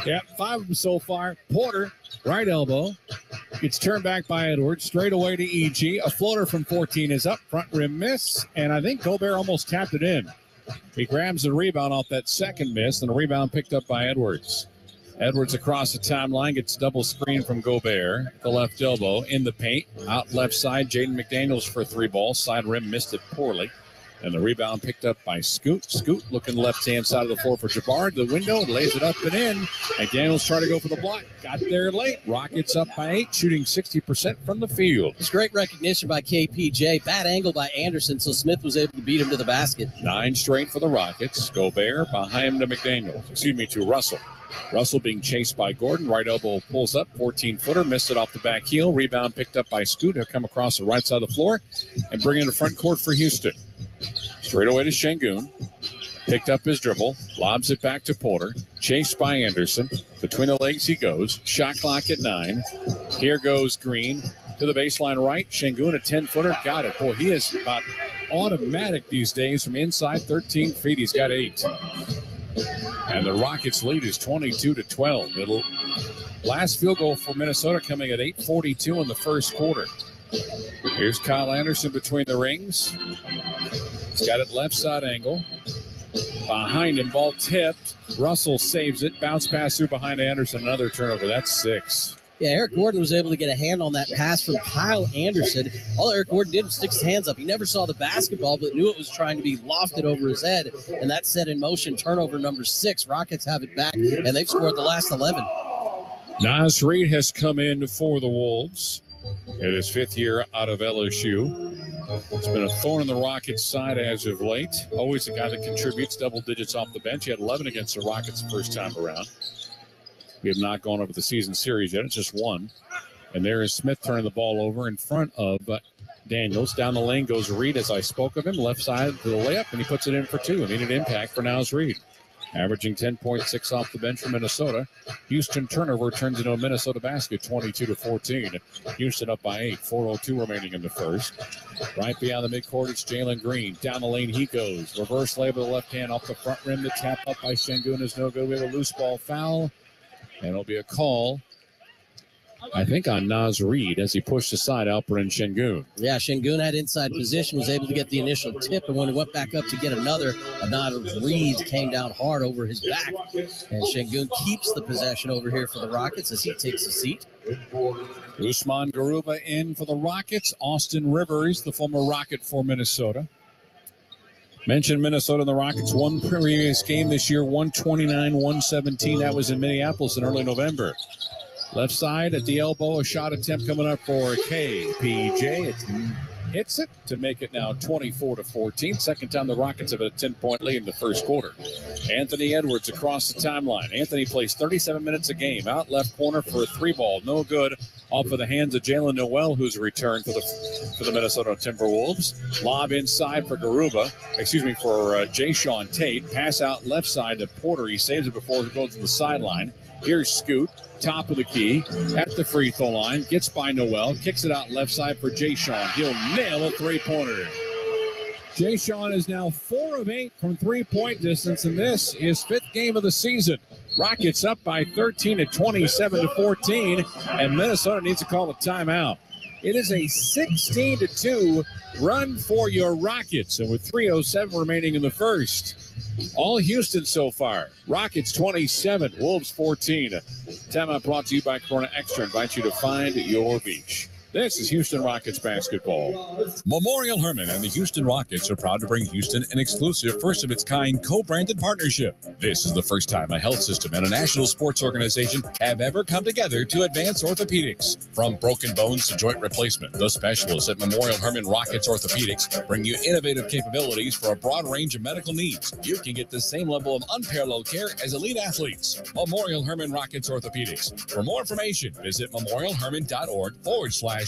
Yeah, 5 of them so far. Porter, right elbow. Gets turned back by Edwards. Straight away to E.G. A floater from 14 is up. Front rim miss. And I think Gobert almost tapped it in. He grabs the rebound off that second miss, and the rebound picked up by Edwards. Edwards across the timeline, gets double screen from Gobert. The left elbow in the paint. Out left side, Jaden McDaniels for 3 ball. Side rim missed it poorly. And the rebound picked up by Scoot. Scoot looking left-hand side of the floor for Jabbar. The window, lays it up and in. And Daniels trying to go for the block. Got there late. Rockets up by 8, shooting 60% from the field. It's great recognition by KPJ. Bad angle by Anderson, so Smith was able to beat him to the basket. 9 straight for the Rockets. Gobert behind to McDaniels. To Russell. Russell being chased by Gordon. Right elbow pulls up. 14-footer. Missed it off the back heel. Rebound picked up by Scoot. He'll come across the right side of the floor and bring in the front court for Houston. Straight away to Şengün. Picked up his dribble. Lobs it back to Porter. Chased by Anderson. Between the legs he goes. Shot clock at 9. Here goes Green to the baseline right. Şengün, a 10-footer. Got it. Boy, he is about automatic these days from inside 13 feet. He's got 8. And the Rockets' lead is 22-12. It'll last field goal for Minnesota coming at 8:42 in the first quarter. Here's Kyle Anderson between the rings. He's got it left side angle. Behind him, ball tipped. Russell saves it. Bounce pass through behind Anderson. Another turnover. That's 6. Yeah, Eric Gordon was able to get a hand on that pass from Kyle Anderson. All Eric Gordon did was stick his hands up. He never saw the basketball, but knew it was trying to be lofted over his head. And that set in motion turnover number 6. Rockets have it back, and they've scored the last 11. Naz Reid has come in for the Wolves. In his 5th year out of LSU. It's been a thorn in the Rockets' side as of late. Always a guy that contributes double digits off the bench. He had 11 against the Rockets the first time around. We have not gone over the season series yet. It's just 1. And there is Smith turning the ball over in front of Daniels. Down the lane goes Reid, as I spoke of him. Left side to the layup, and he puts it in for 2. Immediate impact for Naz Reid. Averaging 10.6 off the bench for Minnesota. Houston turnover turns into a Minnesota basket, 22-14. Houston up by 8, 4:02 remaining in the first. Right beyond the midcourt, it's Jalen Green. Down the lane he goes. Reverse layup with the left hand off the front rim. The tap up by Şengün is no good. We have a loose ball foul. And it'll be a call, I think, on Naz Reid as he pushed aside Alperin Şengün. Yeah, Şengün had inside position, was able to get the initial tip, and when he went back up to get another, Naz Reid came down hard over his back. And Şengün keeps the possession over here for the Rockets as he takes a seat. Usman Garuba in for the Rockets. Austin Rivers, the former Rocket for Minnesota. Mentioned Minnesota and the Rockets one previous game this year, 129-117. That was in Minneapolis in early November. Left side at the elbow, a shot attempt coming up for KPJ. It hits it to make it now 24-14. Second time the Rockets have a 10-point lead in the first quarter. Anthony Edwards across the timeline. Anthony plays 37 minutes a game. Out left corner for a 3-ball. No good. Off of the hands of Jalen Noel, who's returned for the Minnesota Timberwolves. Lob inside for Garuba. For Jayshawn Tate. Pass out left side to Porter. He saves it before it goes to the sideline. Here's Scoot. Top of the key at the free throw line. Gets by Noel. Kicks it out left side for Jayshawn. He'll nail a 3-pointer. Jayshawn is now 4 of 8 from 3-point distance, and this is 5th game of the season. Rockets up by 13 at 27-14, and Minnesota needs to call a timeout. It is a 16-2 run for your Rockets, and with 3:07 remaining in the first. All Houston so far. Rockets 27, Wolves 14. Timeout brought to you by Corona Extra. Invite you to find your beach. This is Houston Rockets basketball. Memorial Hermann and the Houston Rockets are proud to bring Houston an exclusive first-of-its-kind co-branded partnership. This is the first time a health system and a national sports organization have ever come together to advance orthopedics. From broken bones to joint replacement, the specialists at Memorial Hermann Rockets Orthopedics bring you innovative capabilities for a broad range of medical needs. You can get the same level of unparalleled care as elite athletes. Memorial Hermann Rockets Orthopedics. For more information, visit memorialhermann.org/ortho-rockets.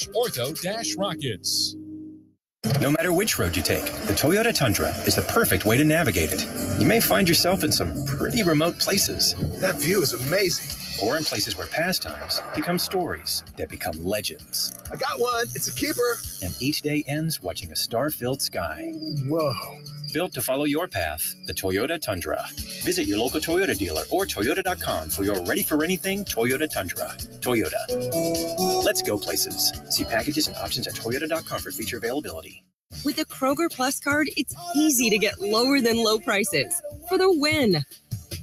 No matter which road you take, the Toyota Tundra is the perfect way to navigate it. You may find yourself in some pretty remote places. That view is amazing. Or in places where pastimes become stories that become legends. I got one. It's a keeper. And each day ends watching a star-filled sky. Whoa. Built to follow your path, the Toyota Tundra. Visit your local Toyota dealer or Toyota.com for your ready-for-anything Toyota Tundra. Toyota. Let's go places. See packages and options at Toyota.com for feature availability. With the Kroger Plus card, it's easy to get lower than low prices for the win.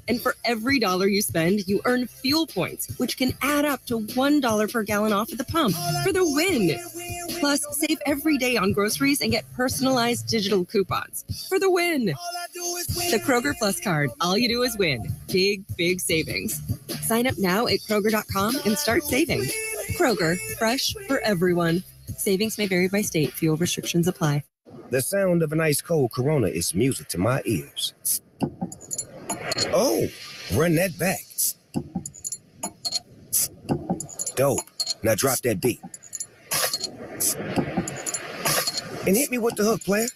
And for every dollar you spend, you earn fuel points, which can add up to $1 per gallon off at the pump for the win. Plus, save every day on groceries and get personalized digital coupons for the win. The Kroger Plus card. All you do is win. Big, big savings. Sign up now at Kroger.com and start saving. Kroger, fresh for everyone. Savings may vary by state. Fuel restrictions apply. The sound of an ice cold Corona is music to my ears. Oh, run that back. Dope. Now drop that beat. And hit me with the hook, player.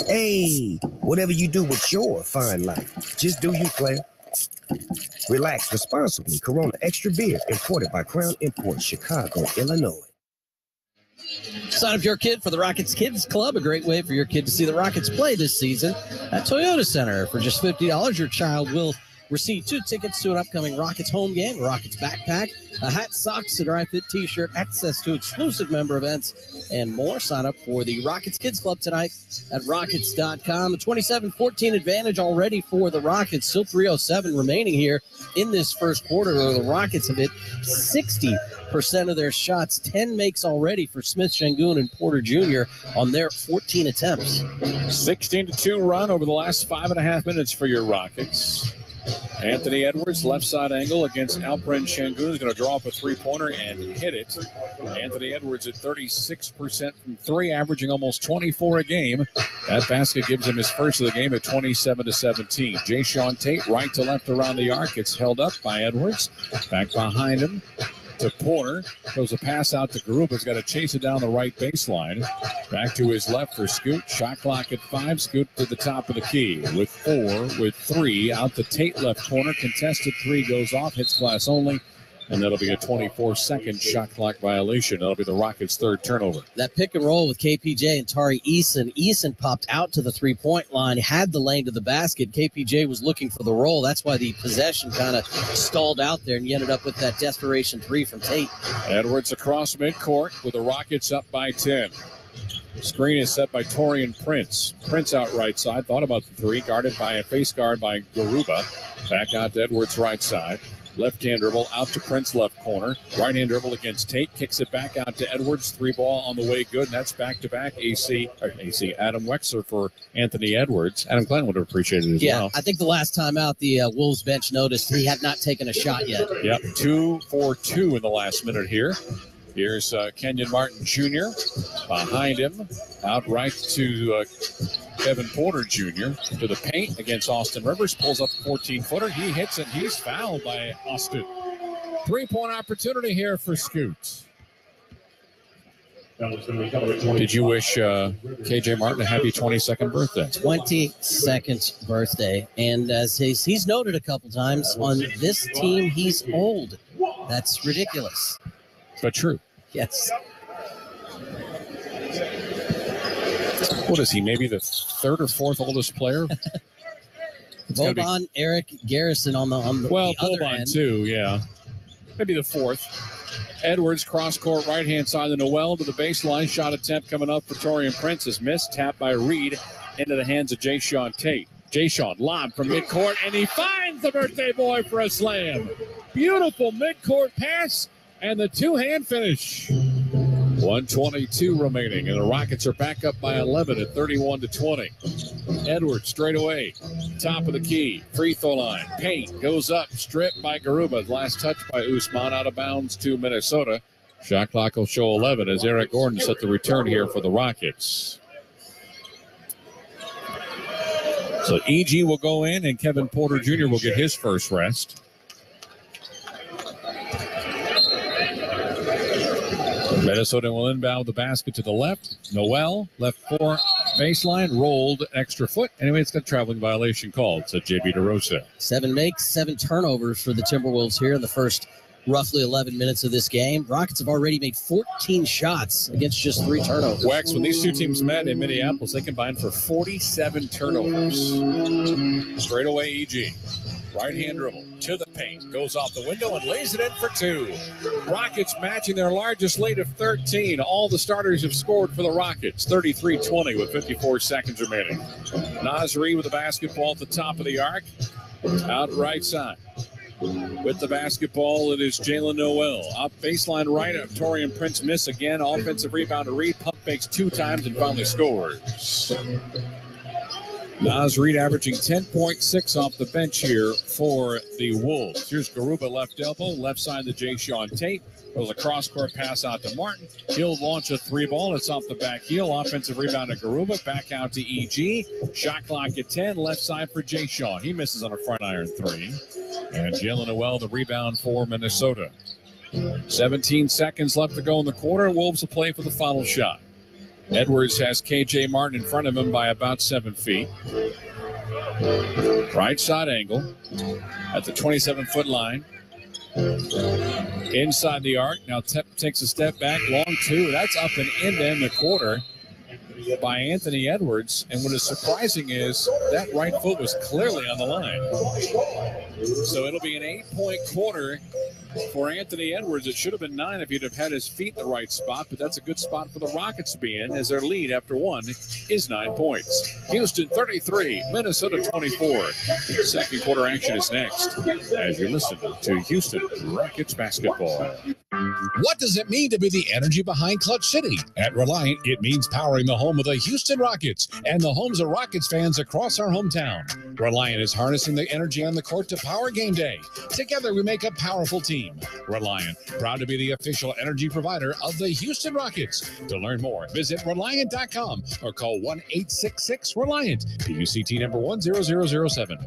Hey, whatever you do with your fine life, just do you, player. Relax responsibly. Corona Extra Beer, imported by Crown Imports, Chicago, Illinois. Sign up your kid for the Rockets Kids Club, a great way for your kid to see the Rockets play this season at Toyota Center. For just $50, your child will receive 2 tickets to an upcoming Rockets home game, a Rockets backpack, a hat, socks, a dry fit t-shirt, access to exclusive member events, and more. Sign up for the Rockets Kids Club tonight at Rockets.com. A 27-14 advantage already for the Rockets. Still 3:07 remaining here in this first quarter. The Rockets have hit 60% of their shots, 10 makes already for Smith, Şengün, and Porter Jr. on their 14 attempts. 16-2 run over the last 5.5 minutes for your Rockets. Anthony Edwards, left side angle against Alperen Şengün, is going to draw up a three-pointer and hit it. Anthony Edwards at 36% from three, averaging almost 24 a game. That basket gives him his first of the game at 27-17. Jayshawn Tate, right to left around the arc. It's held up by Edwards. Back behind him to Porter. Goes a pass out to Garuba. He's got to chase it down the right baseline. Back to his left for Scoot. Shot clock at 5. Scoot to the top of the key with 4, with 3. Out to Tate left corner. Contested 3 goes off. Hits glass only. And that'll be a 24-second shot clock violation. That'll be the Rockets' third turnover. That pick and roll with KPJ and Tari Eason. Eason popped out to the three-point line, had the lane to the basket. KPJ was looking for the roll. That's why the possession kind of stalled out there, and you ended up with that desperation 3 from Tate. Edwards across midcourt with the Rockets up by 10. Screen is set by Taurean Prince. Prince out right side. Thought about the 3. Guarded by a face guard by Garuba. Back out to Edwards right side. Left-hand dribble out to Prince left corner. Right-hand dribble against Tate. Kicks it back out to Edwards. 3 ball on the way good. And that's back-to-back Adam Wexler for Anthony Edwards. Adam Glenn would have appreciated it as well. Yeah, I think the last time out, the Wolves bench noticed he had not taken a shot yet. Yep, 2 for 2 in the last minute here. Here's Kenyon Martin Jr. behind him. Out right to Kevin Porter Jr. to the paint against Austin Rivers. Pulls up a 14-footer. He hits it. He's fouled by Austin. 3-point opportunity here for Scoot. Did you wish KJ Martin a happy 22nd birthday? 22nd birthday. And as he's noted a couple times, on this team, he's old. That's ridiculous. But true. Yes. What is he, maybe the 3rd or 4th oldest player? Boban, Eric Garrison on the other Boban end. Too, yeah. Maybe the 4th. Edwards, cross-court, right-hand side of Noel to the baseline. Shot attempt coming up for Taurean Prince is missed. Tapped by Reed into the hands of Jayshawn Tate. Jayshawn lob from midcourt, and he finds the birthday boy for a slam. Beautiful midcourt pass and the two-hand finish. 1:22 remaining, and the Rockets are back up by 11 at 31-20. Edwards straight away, top of the key, free throw line. Paint goes up, stripped by Garuba. Last touch by Usman, out of bounds to Minnesota. Shot clock will show 11 as Eric Gordon set the return here for the Rockets. So E.G. will go in, and Kevin Porter Jr. will get his first rest. Minnesota will inbound the basket to the left. Noel, left 4, baseline, rolled, extra foot. Anyway, it's got a traveling violation called, said J.B. DeRosa. 7 makes, 7 turnovers for the Timberwolves here in the first roughly 11 minutes of this game. Rockets have already made 14 shots against just 3 turnovers. Wax, when these two teams met in Minneapolis, they combined for 47 turnovers. Straight away, E.G. Right-hand dribble to the paint. Goes off the window and lays it in for 2. Rockets matching their largest lead of 13. All the starters have scored for the Rockets. 33-20 with 54 seconds remaining. Nasri with the basketball at the top of the arc. Out right side. With the basketball, it is Jalen Noel. Up baseline right. Torian Prince miss again. Offensive rebound to Reed. Pump fakes 2 times and finally scores. Naz Reid averaging 10.6 off the bench here for the Wolves. Here's Garuba left elbow, left side to Jayshawn Tate. Goes a cross-court pass out to Martin. He'll launch a 3-ball. It's off the back heel. Offensive rebound to Garuba. Back out to E.G. Shot clock at 10. Left side for Jayshawn. He misses on a front iron 3. And Jalen Noel, the rebound for Minnesota. 17 seconds left to go in the quarter. Wolves will play for the final shot. Edwards has K.J. Martin in front of him by about 7 feet. Right side angle at the 27-foot line. Inside the arc. Now takes a step back. Long 2. That's up and in to end the quarter by Anthony Edwards. And what is surprising is that right foot was clearly on the line. So it'll be an 8-point quarter for Anthony Edwards. It should have been 9 if he'd have had his feet in the right spot, but that's a good spot for the Rockets to be in, as their lead after 1 is 9 points. Houston 33, Minnesota 24. Second quarter action is next as you listen to Houston Rockets basketball. What does it mean to be the energy behind Clutch City? At Reliant, it means powering the home of the Houston Rockets and the homes of Rockets fans across our hometown. Reliant is harnessing the energy on the court to power game day. Together, we make a powerful team. Reliant, proud to be the official energy provider of the Houston Rockets. To learn more, visit Reliant.com or call 1-866-RELIANT. PUCT number 10007.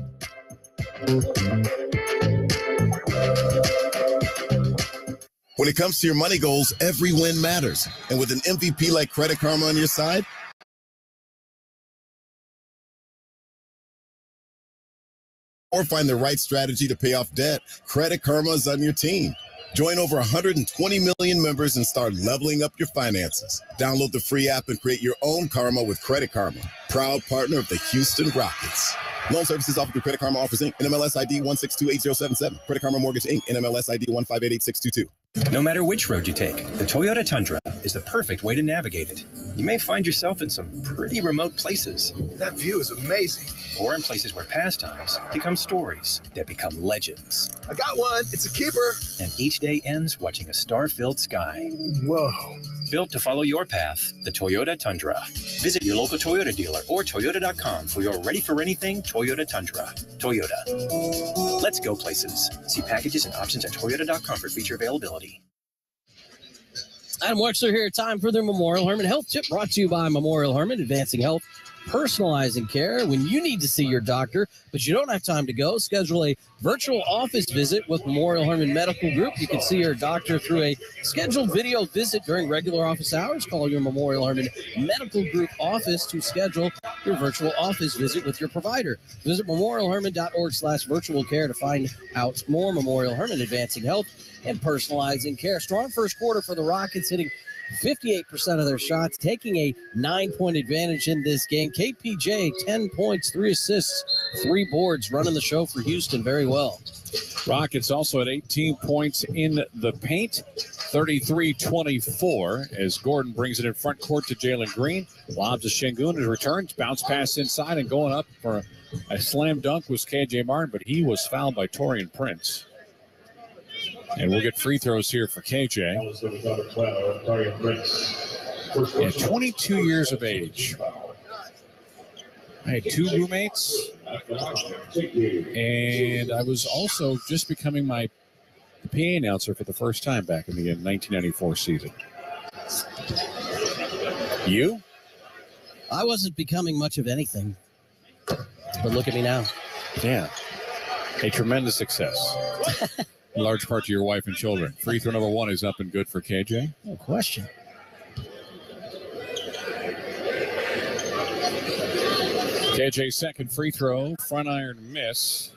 When it comes to your money goals, every win matters. And with an MVP like Credit Karma on your side, or find the right strategy to pay off debt, Credit Karma is on your team. Join over 120 million members and start leveling up your finances. Download the free app and create your own karma with Credit Karma, proud partner of the Houston Rockets. Loan services offered through Credit Karma Offers Inc. NMLS ID 1628077. Credit Karma Mortgage Inc. NMLS ID 1588622. No matter which road you take, the Toyota Tundra is the perfect way to navigate it. You may find yourself in some pretty remote places. That view is amazing. Or in places where pastimes become stories that become legends. I got one. It's a keeper. And each day ends watching a star-filled sky. Whoa. Built to follow your path, the Toyota Tundra. Visit your local Toyota dealer or Toyota.com for your ready-for-anything Toyota Tundra. Toyota. Let's go places. See packages and options at Toyota.com for feature availability. Adam Wexler here. Time for the Memorial Hermann Health Tip, brought to you by Memorial Hermann, advancing health, personalizing care. When you need to see your doctor, but you don't have time to go, schedule a virtual office visit with Memorial Hermann Medical Group. You can see your doctor through a scheduled video visit during regular office hours. Call your Memorial Hermann Medical Group office to schedule your virtual office visit with your provider. Visit memorialhermann.org/virtual care to find out more. Memorial Hermann, advancing health and personalizing care. Strong first quarter for the Rockets, hitting 58% of their shots, taking a 9-point advantage in this game. KPJ, 10 points, 3 assists, 3 boards, running the show for Houston very well. Rockets also at 18 points in the paint, 33-24, as Gordon brings it in front court to Jalen Green. Lobs to Şengün, his returns, bounce pass inside, and going up for a slam dunk was K.J. Martin, but he was fouled by Torian Prince. And we'll get free throws here for KJ. At 22 years of age. I had 2 roommates, and I was also just becoming my PA announcer for the first time back in the 1994 season. You? I wasn't becoming much of anything, but look at me now. Yeah, a tremendous success. In large part to your wife and children. Free throw number 1 is up and good for KJ. No question. KJ's second free throw, front iron miss.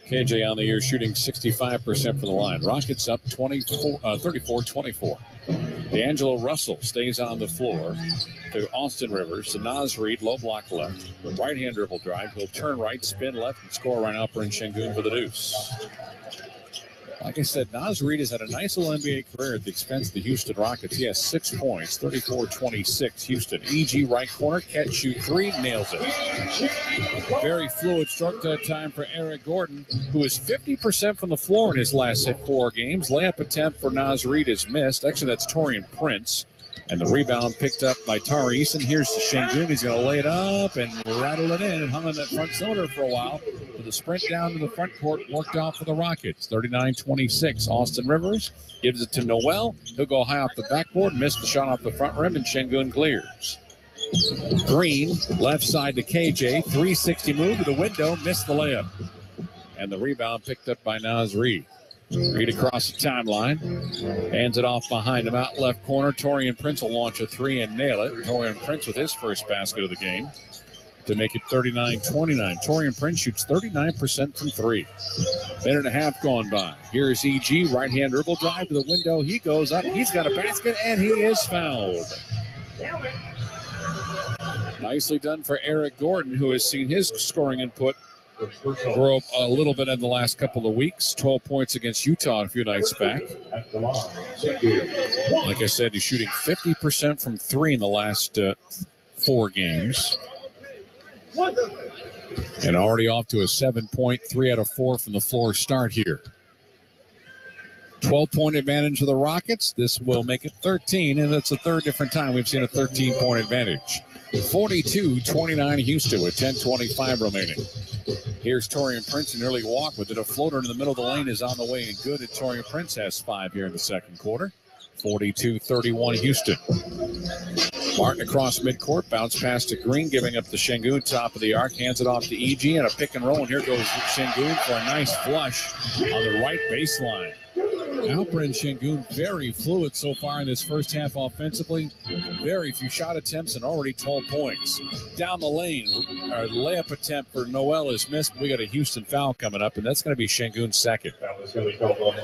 KJ on the year shooting 65% for the line. Rockets up 34-24. D'Angelo Russell stays on the floor to Austin Rivers. To Naz Reid, low block left. Right-hand dribble drive. He'll turn right, spin left, and score right out for Şengün for the deuce. Like I said, Naz Reid has had a nice little NBA career at the expense of the Houston Rockets. He has 6 points, 34-26 Houston. EG right corner, catch, shoot 3, nails it. Very fluid stroke that time for Eric Gordon, who is 50% from the floor in his last 4 games. Layup attempt for Naz Reid is missed. Actually, that's Torian Prince. And the rebound picked up by Tari Eason. Here's to Şengün. He's going to lay it up and rattle it in. And hung on that front cylinder for a while. With the sprint down to the front court worked out for the Rockets. 39-26. Austin Rivers gives it to Noel. He'll go high off the backboard. Missed the shot off the front rim, and Şengün clears. Green, left side to KJ. 360 move to the window. Missed the layup. And the rebound picked up by Naz Reid. Reid across the timeline. Hands it off behind him out left corner. Torian Prince will launch a 3 and nail it. Torian Prince with his first basket of the game to make it 39-29. Torian Prince shoots 39% from 3. Minute and a half gone by. Here's EG. Right-hand dribble drive to the window. He goes up. He's got a basket, and he is fouled. Nicely done for Eric Gordon, who has seen his scoring input grow up a little bit in the last couple of weeks. 12 points against Utah a few nights back. Like I said, he's shooting 50% from 3 in the last 4 games. And already off to a 7-point, 3 out of 4 from the floor start here. 12-point advantage for the Rockets. This will make it 13, and that's the 3rd different time we've seen a 13-point advantage. 42-29 Houston with 10:25 remaining. Here's Torian Prince, an early walk with it. A floater in the middle of the lane is on the way and good. And Torian Prince has 5 here in the second quarter. 42-31 Houston. Martin across midcourt, bounce pass to Green, giving up the Şengün top of the arc, hands it off to EG and a pick and roll. And here goes Şengün for a nice flush on the right baseline. Alperen Şengün very fluid so far in this first half offensively. Very few shot attempts and already 12 points. Down the lane, our layup attempt for Noel is missed. We got a Houston foul coming up, and that's going to be Şengün's second.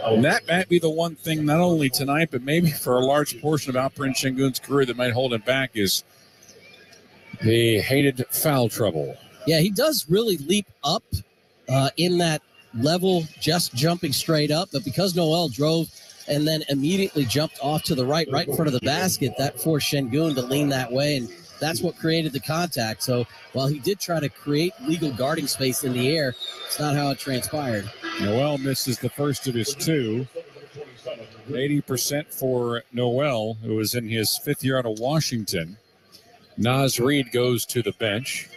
And that might be the one thing, not only tonight, but maybe for a large portion of Alperen Şengün's career that might hold him back is the hated foul trouble. Yeah, he does really leap up in that level, just jumping straight up, but because Noel drove and then immediately jumped off to the right in front of the basket, that forced Şengün to lean that way, and that's what created the contact. So while he did try to create legal guarding space in the air, it's not how it transpired. Noel misses the first of his 2. 80% for Noel, who is in his 5th year out of Washington. Naz Reid goes to the bench,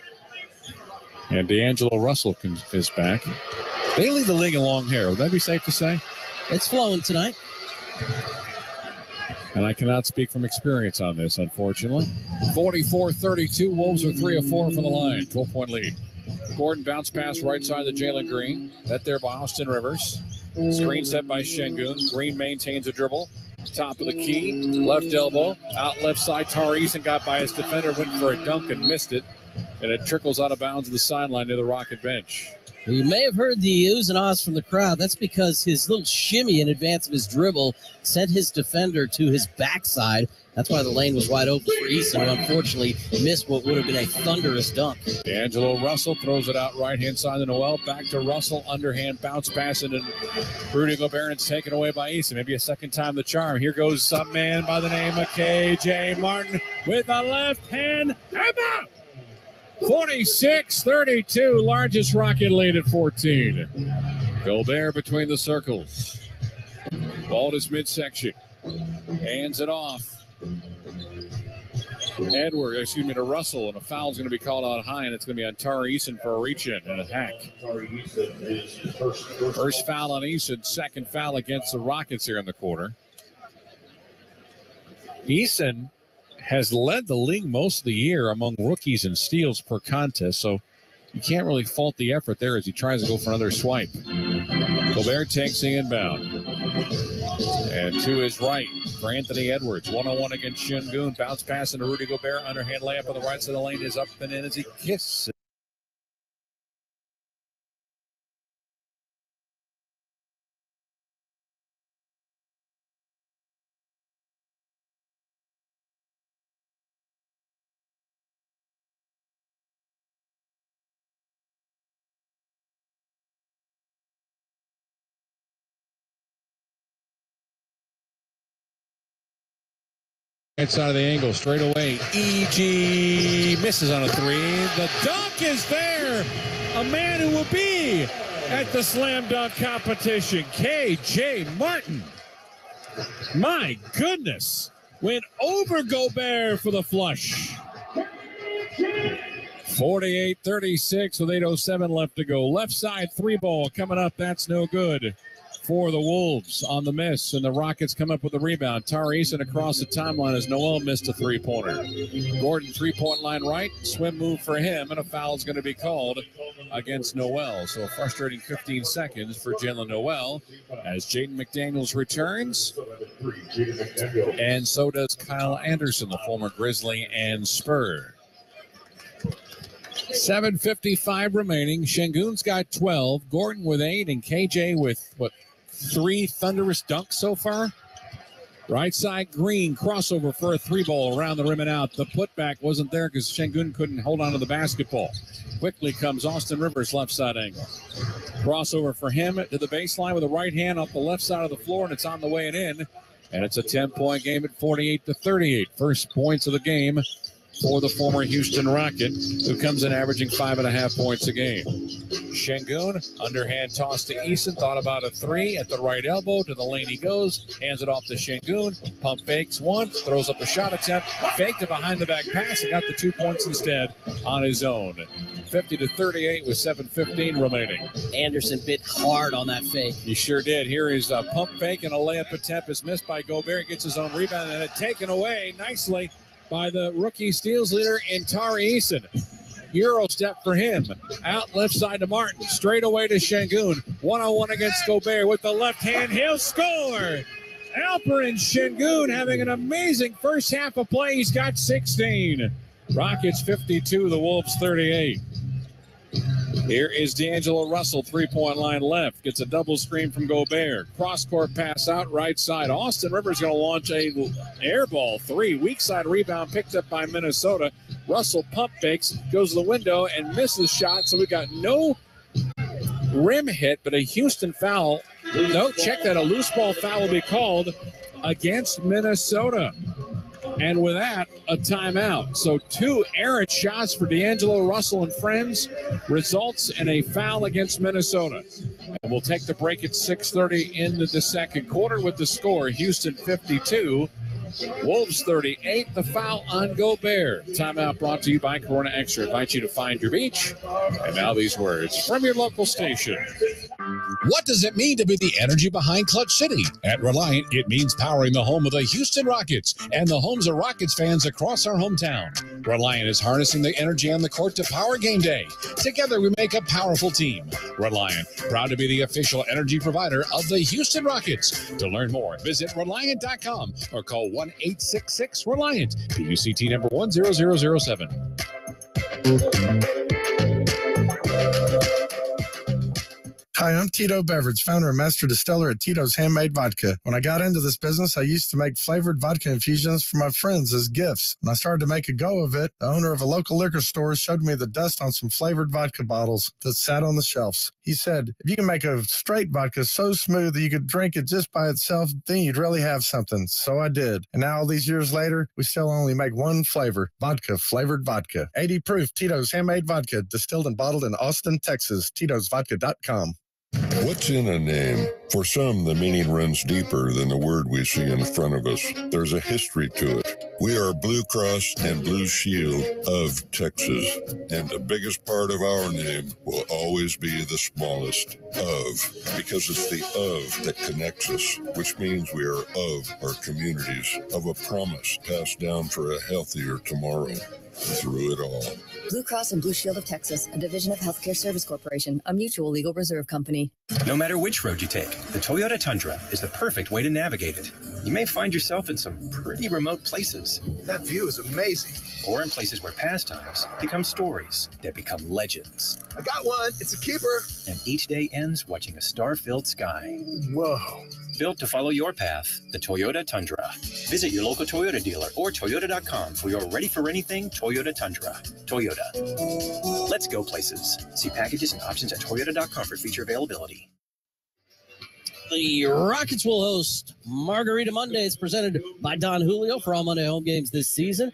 and D'Angelo Russell is back. They lead the league in long hair. Would that be safe to say? It's flowing tonight. And I cannot speak from experience on this, unfortunately. 44-32. Wolves are 3 of 4 from the line. 12-point lead. Gordon bounce pass right side to Jalen Green. That there by Austin Rivers. Screen set by Şengün. Green maintains a dribble. Top of the key. Left elbow. Out left side. Tari Eason got by his defender. Went for a dunk and missed it. And it trickles out of bounds to the sideline near the Rocket bench. You may have heard the oohs and ahs from the crowd. That's because his little shimmy in advance of his dribble sent his defender to his backside. That's why the lane was wide open for Eason, who unfortunately missed what would have been a thunderous dunk. D'Angelo Russell throws it out right-hand side of Noel. Back to Russell. Underhand bounce pass, and Rudy Gobert, and it's taken away by Eason. Maybe a second time the charm. Here goes some man by the name of K.J. Martin with a left hand. How about 46-32, largest Rocket lead at 14. Gobert between the circles. Ball is midsection. Hands it off. To Russell, and a foul's going to be called out high, and it's going to be on Tari Eason for a reach-in and a hack. First foul on Eason, second foul against the Rockets here in the quarter. Eason has led the league most of the year among rookies in steals per contest, so you can't really fault the effort there as he tries to go for another swipe. Gobert takes the inbound. And to his right for Anthony Edwards. 1-on-1 against Şengün. Bounce pass into Rudy Gobert. Underhand layup on the right side of the lane is up and in as he kisses. Right side of the angle, straight away. E.G. misses on a three. The dunk is there. A man who will be at the slam dunk competition, K.J. Martin. My goodness. Went over Gobert for the flush. 48-36 with 8:07 left to go. Left side three ball coming up. That's no good for the Wolves on the miss, and the Rockets come up with the rebound. Tari Eason across the timeline as Noel missed a three-pointer. Gordon, three-point line right, swim move for him, and a foul is going to be called against Noel. So a frustrating 15 seconds for Jalen Noel as Jaden McDaniels returns, and so does Kyle Anderson, the former Grizzly and Spur. 7:55 remaining. Şengün's got 12, Gordon with 8, and KJ with, 3 thunderous dunks so far? Right side, Green, crossover for a three ball around the rim and out. The putback wasn't there because Şengün couldn't hold on to the basketball. Quickly comes Austin Rivers, left side angle. Crossover for him to the baseline with a right hand off the left side of the floor, and it's on the way and in. And it's a 10-point game at 48-38. First points of the game for the former Houston Rocket, who comes in averaging 5.5 points a game. Şengün, underhand toss to Eason, thought about a three at the right elbow, to the lane he goes, hands it off to Şengün, pump fakes once, throws up a shot attempt, faked a behind the back pass, and got the 2 points instead on his own. 50-38 with 7:15 remaining. Anderson bit hard on that fake. He sure did. Here is a pump fake, and a layup attempt is missed by Gobert, gets his own rebound, and it taken away nicely by the rookie steals leader in Tari Eason. Euro step for him. Out left side to Martin. Straight away to Şengün. 1-on-1 against Gobert with the left hand. He'll score. Alperen Şengün having an amazing first half of play. He's got 16. Rockets 52, the Wolves 38. Here is D'Angelo Russell, three-point line left. Gets a double screen from Gobert. Cross-court pass out right side. Austin Rivers going to launch a air ball three. Weak side rebound picked up by Minnesota. Russell pump fakes, goes to the window and misses shot. So we got no rim hit, but a Houston foul. No, check that. A loose ball foul will be called against Minnesota. And with that, a timeout. So 2 errant shots for D'Angelo Russell and friends results in a foul against Minnesota. And we'll take the break at 6:30 into the second quarter with the score. Houston 52, Wolves 38. The foul on Gobert. Timeout brought to you by Corona Extra. Invite you to find your beach. And now these words from your local station. What does it mean to be the energy behind Clutch City? At Reliant, it means powering the home of the Houston Rockets and the homes of Rockets fans across our hometown. Reliant is harnessing the energy on the court to power game day. Together, we make a powerful team. Reliant, proud to be the official energy provider of the Houston Rockets. To learn more, visit Reliant.com or call 1-866-RELIANT. PUCT number 10007. Hi, I'm Tito Beverage, founder and master distiller at Tito's Handmade Vodka. When I got into this business, I used to make flavored vodka infusions for my friends as gifts. When I started to make a go of it, the owner of a local liquor store showed me the dust on some flavored vodka bottles that sat on the shelves. He said, if you can make a straight vodka so smooth that you could drink it just by itself, then you'd really have something. So I did. And now all these years later, we still only make one flavor, vodka flavored vodka. 80 proof Tito's Handmade Vodka, distilled and bottled in Austin, Texas. Tito'sVodka.com. What's in a name? For some, the meaning runs deeper than the word we see in front of us. There's a history to it. We are Blue Cross and Blue Shield of Texas, and the biggest part of our name will always be the smallest, of, because it's the of that connects us, which means we are of our communities, of a promise passed down for a healthier tomorrow. Through it all. Blue Cross and Blue Shield of Texas, a division of Healthcare Service Corporation, a mutual legal reserve company. No matter which road you take, the Toyota Tundra is the perfect way to navigate it. You may find yourself in some pretty remote places. That view is amazing. Or in places where pastimes become stories that become legends. I got one. It's a keeper. And each day ends watching a star-filled sky. Whoa. Built to follow your path, the Toyota Tundra. Visit your local Toyota dealer or Toyota.com for your ready-for-anything Toyota Tundra. Toyota. Let's go places. See packages and options at Toyota.com for feature availability. The Rockets will host Margarita Mondays, presented by Don Julio for all Monday home games this season.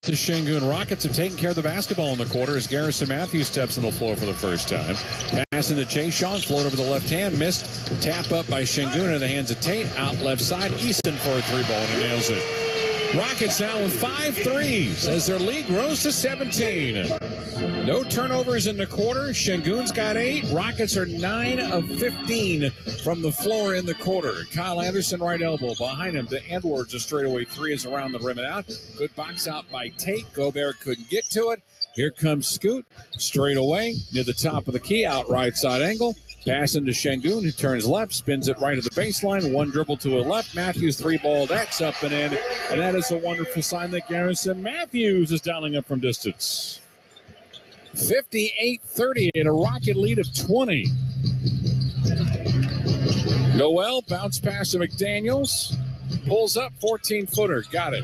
The Shangoon Rockets have taken care of the basketball in the quarter as Garrison Matthews steps on the floor for the first time. Pass into Chase Sean, float over the left hand, missed. Tap up by Shangoon in the hands of Tate. Out left side, Easton for a three ball, and he nails it. Rockets now with 5 threes as their lead grows to 17. No turnovers in the quarter. Shangoon's got 8. Rockets are 9 of 15 from the floor in the quarter. Kyle Anderson, right elbow. Behind him to Edwards. A straightaway 3 is around the rim and out. Good box out by Tate. Gobert couldn't get to it. Here comes Scoot. Straight away near the top of the key. Out right side angle. Pass into Shangoon, who turns left, spins it right at the baseline. One dribble to a left. Matthews, 3-ball. That's up and in. And that is a wonderful sign that Garrison Matthews is dialing up from distance. 58-30 and a Rocket lead of 20. Noel, bounce pass to McDaniels. Pulls up, 14-footer. Got it.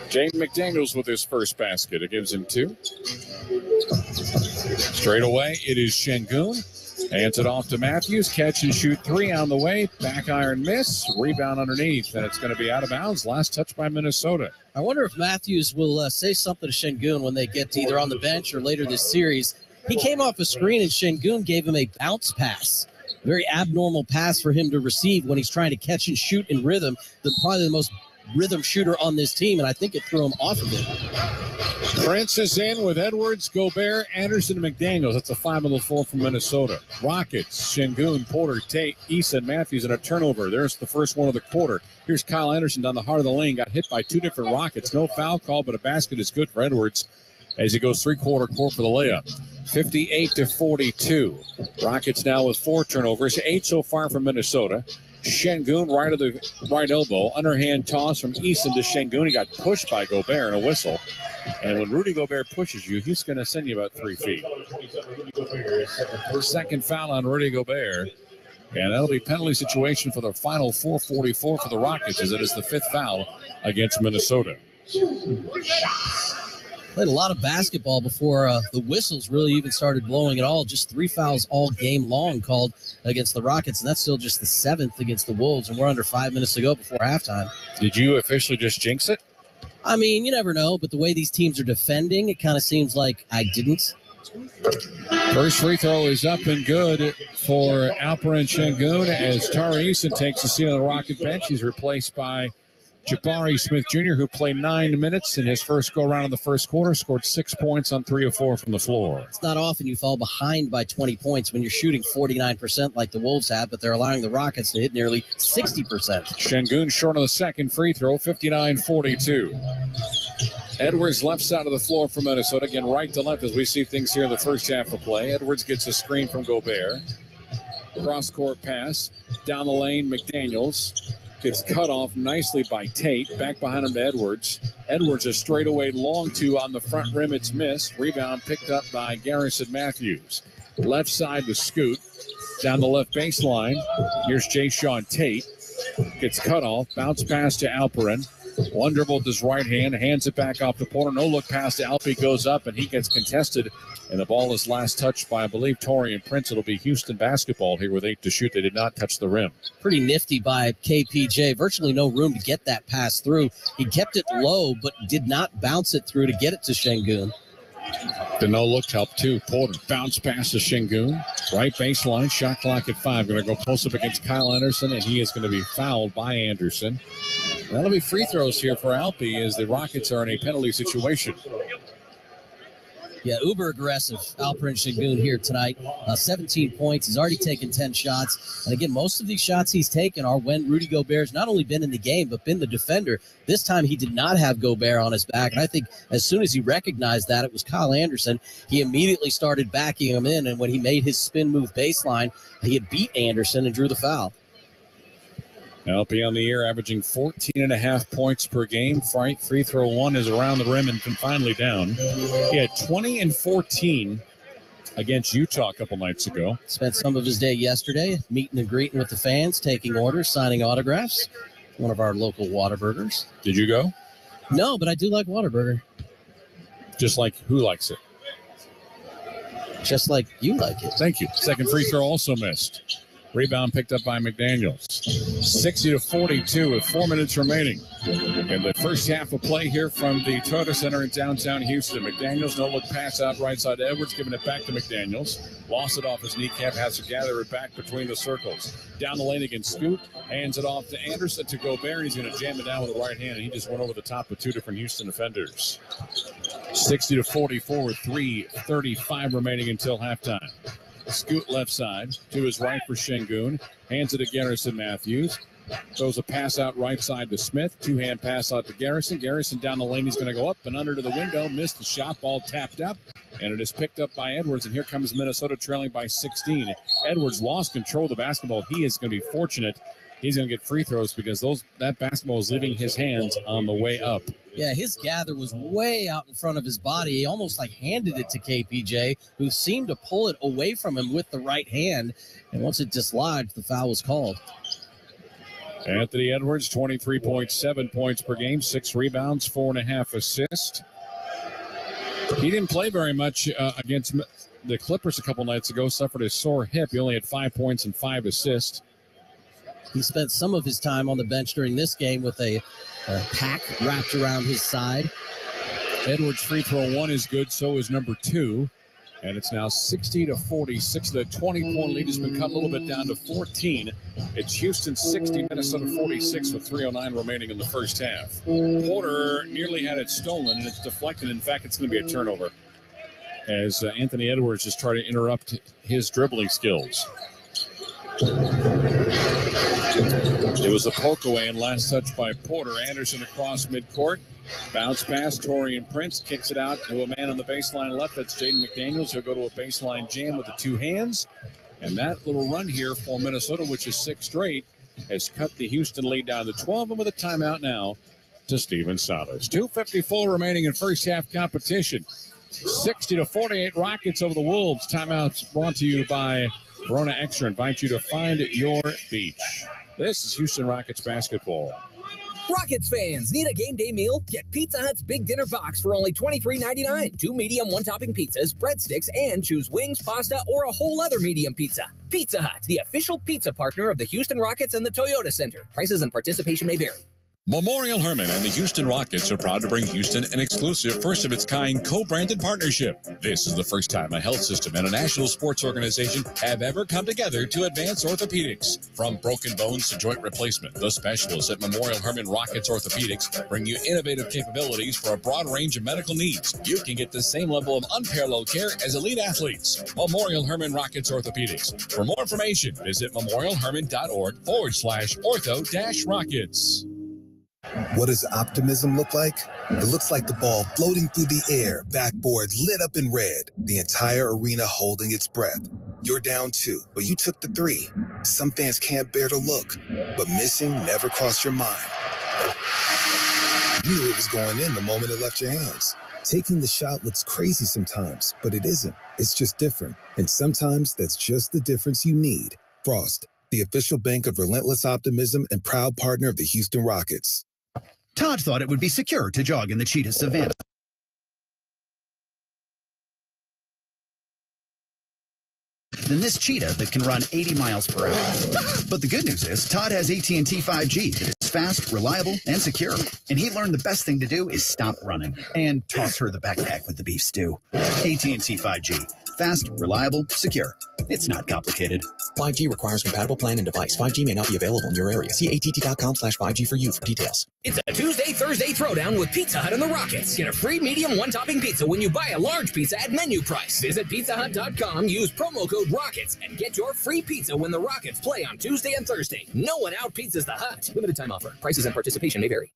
James McDaniels with his first basket. It gives him 2. Straight away, it is Shangoon. Hands it off to Matthews. Catch and shoot 3 on the way. Back iron miss. Rebound underneath. And it's going to be out of bounds. Last touch by Minnesota. I wonder if Matthews will say something to Shangoon when they get to either on the bench or later this series. He came off a screen and Shangoon gave him a bounce pass. Very abnormal pass for him to receive when he's trying to catch and shoot in rhythm. Probably the most rhythm shooter on this team, and I think it threw him off of it. Francis in with Edwards, Gobert, Anderson, and McDaniels. That's a 5 on the floor from Minnesota. Rockets, Shangoon, Porter, Tate, Easton, Matthews, and a turnover. There's the first one of the quarter. Here's Kyle Anderson down the heart of the lane. Got hit by 2 different Rockets. No foul call, but a basket is good for Edwards as he goes 3-quarter court for the layup. 58-42. Rockets now with 4 turnovers, 8 so far from Minnesota. Shangoon right of the right elbow. Underhand toss from Easton to Shangoon. He got pushed by Gobert and a whistle. And when Rudy Gobert pushes you, he's going to send you about 3 feet. Second foul on Rudy Gobert. And that'll be penalty situation for the final 4:44 for the Rockets, as it is the 5th foul against Minnesota. Played a lot of basketball before the whistles really even started blowing at all. Just 3 fouls all game long called against the Rockets, and that's still just the 7th against the Wolves, and we're under 5 minutes to go before halftime. Did you officially just jinx it? I mean, you never know, but the way these teams are defending, it kind of seems like I didn't. First free throw is up and good for Alperen Shangoon as Tari Easton takes a seat on the Rocket bench. He's replaced by Jabari Smith Jr., who played 9 minutes in his first go-around in the first quarter, scored 6 points on 3 of 4 from the floor. It's not often you fall behind by 20 points when you're shooting 49% like the Wolves have, but they're allowing the Rockets to hit nearly 60%. Shangoon short of the second free throw, 59-42. Edwards left side of the floor for Minnesota. Again, right to left as we see things here in the first half of play. Edwards gets a screen from Gobert. Cross-court pass. Down the lane, McDaniels. Gets cut off nicely by Tate. Back behind him to Edwards. Edwards a straightaway long 2 on the front rim. It's missed. Rebound picked up by Garrison Matthews. Left side to Scoot. Down the left baseline. Here's Jay Sean Tate. Gets cut off. Bounce pass to Alperin. One dribble with his right hand. Hands it back off to Porter. No look pass to Alpe. Goes up, and he gets contested. And the ball is last touched by, I believe, Torian Prince. It'll be Houston basketball here with 8 to shoot. They did not touch the rim. Pretty nifty by KPJ. Virtually no room to get that pass through. He kept it low, but did not bounce it through to get it to Şengün. The no-look help, too. Porter bounce pass to Şengün. Right baseline, shot clock at 5. Going to go close up against Kyle Anderson, and he is going to be fouled by Anderson. That'll be free throws here for Alpe as the Rockets are in a penalty situation. Yeah, uber aggressive Alperen Şengün here tonight. 17 points. He's already taken 10 shots. And again, most of these shots he's taken are when Rudy Gobert's not only been in the game, but been the defender. This time he did not have Gobert on his back. And I think as soon as he recognized that it was Kyle Anderson, he immediately started backing him in. And when he made his spin move baseline, he had beat Anderson and drew the foul. Alpe on the year averaging 14.5 points per game. Free throw 1 is around the rim and finally down. He had 20 and 14 against Utah a couple nights ago. Spent some of his day yesterday meeting and greeting with the fans, taking orders, signing autographs. One of our local Whataburgers. Did you go? No, but I do like Whataburger. Just like who likes it? Just like you like it. Thank you. Second free throw also missed. Rebound picked up by McDaniels. 60-42 with 4 minutes remaining in the first half of play here from the Toyota Center in downtown Houston. McDaniels, no look pass out right side to Edwards, giving it back to McDaniels. Lost it off his kneecap, has to gather it back between the circles. Down the lane against Scoot, hands it off to Anderson to Gobert. He's going to jam it down with the right hand, and he just went over the top of 2 different Houston defenders. 60-44 with 3:35 remaining until halftime. Scoot left side to his right for Şengün. Hands it to Garrison Matthews. Throws a pass out right side to Smith. Two-hand pass out to Garrison. Garrison down the lane. He's going to go up and under to the window. Missed the shot. Ball tapped up. And it is picked up by Edwards. And here comes Minnesota trailing by 16. Edwards lost control of the basketball. He is going to be fortunate. He's going to get free throws because that basketball is leaving his hands on the way up. Yeah, his gather was way out in front of his body. He almost like handed it to KPJ, who seemed to pull it away from him with the right hand. And once it dislodged, the foul was called. Anthony Edwards, 23.7 points per game, 6 rebounds, 4.5 assists. He didn't play very much against the Clippers a couple nights ago, suffered a sore hip. He only had 5 points and 5 assists. He spent some of his time on the bench during this game with a pack wrapped around his side. Edwards' free throw 1 is good, so is number 2. And it's now 60-46. The 20-point lead has been cut a little bit down to 14. It's Houston 60, Minnesota 46 with 3:09 remaining in the first half. Porter nearly had it stolen, and it's deflected. In fact, it's going to be a turnover as Anthony Edwards is trying to interrupt his dribbling skills. It was a poke away and last touch by Porter. Anderson across midcourt. Bounce pass. Torian Prince kicks it out to a man on the baseline left. That's Jaden McDaniels. He'll go to a baseline jam with the 2 hands. And that little run here for Minnesota, which is 6 straight, has cut the Houston lead down to 12. And with a timeout now to Steven Salas. 2:54 remaining in first half competition. 60-48 Rockets over the Wolves. Timeouts brought to you by Corona Extra. Invite you to find your beach. This is Houston Rockets basketball. Rockets fans, need a game day meal? Get Pizza Hut's Big Dinner Box for only $23.99. 2 medium, 1-topping pizzas, breadsticks, and choose wings, pasta, or a whole other medium pizza. Pizza Hut, the official pizza partner of the Houston Rockets and the Toyota Center. Prices and participation may vary. Memorial Hermann and the Houston Rockets are proud to bring Houston an exclusive, first-of-its-kind co-branded partnership. This is the first time a health system and a national sports organization have ever come together to advance orthopedics. From broken bones to joint replacement, the specialists at Memorial Hermann Rockets Orthopedics bring you innovative capabilities for a broad range of medical needs. You can get the same level of unparalleled care as elite athletes. Memorial Hermann Rockets Orthopedics. For more information, visit memorialhermann.org/ortho-rockets. What does optimism look like? It looks like the ball floating through the air, backboard lit up in red, the entire arena holding its breath. You're down 2, but you took the 3. Some fans can't bear to look, but missing never crossed your mind. You knew it was going in the moment it left your hands. Taking the shot looks crazy sometimes, but it isn't. It's just different. And sometimes that's just the difference you need. Frost, the official bank of relentless optimism and proud partner of the Houston Rockets. Todd thought it would be secure to jog in the cheetah savanna. Than this cheetah that can run 80 miles per hour. But the good news is Todd has AT&T 5G that is fast, reliable, and secure. And he learned the best thing to do is stop running and toss her the backpack with the beef stew. AT&T 5G. Fast, reliable, secure. It's not complicated. 5G requires compatible plan and device. 5G may not be available in your area. See att.com/5G for you for details. It's a Tuesday-Thursday throwdown with Pizza Hut and the Rockets. Get a free medium one-topping pizza when you buy a large pizza at menu price. Visit pizzahut.com, use promo code ROCKETS, and get your free pizza when the Rockets play on Tuesday and Thursday. No one out-pizzas the Hut. Limited time offer. Prices and participation may vary.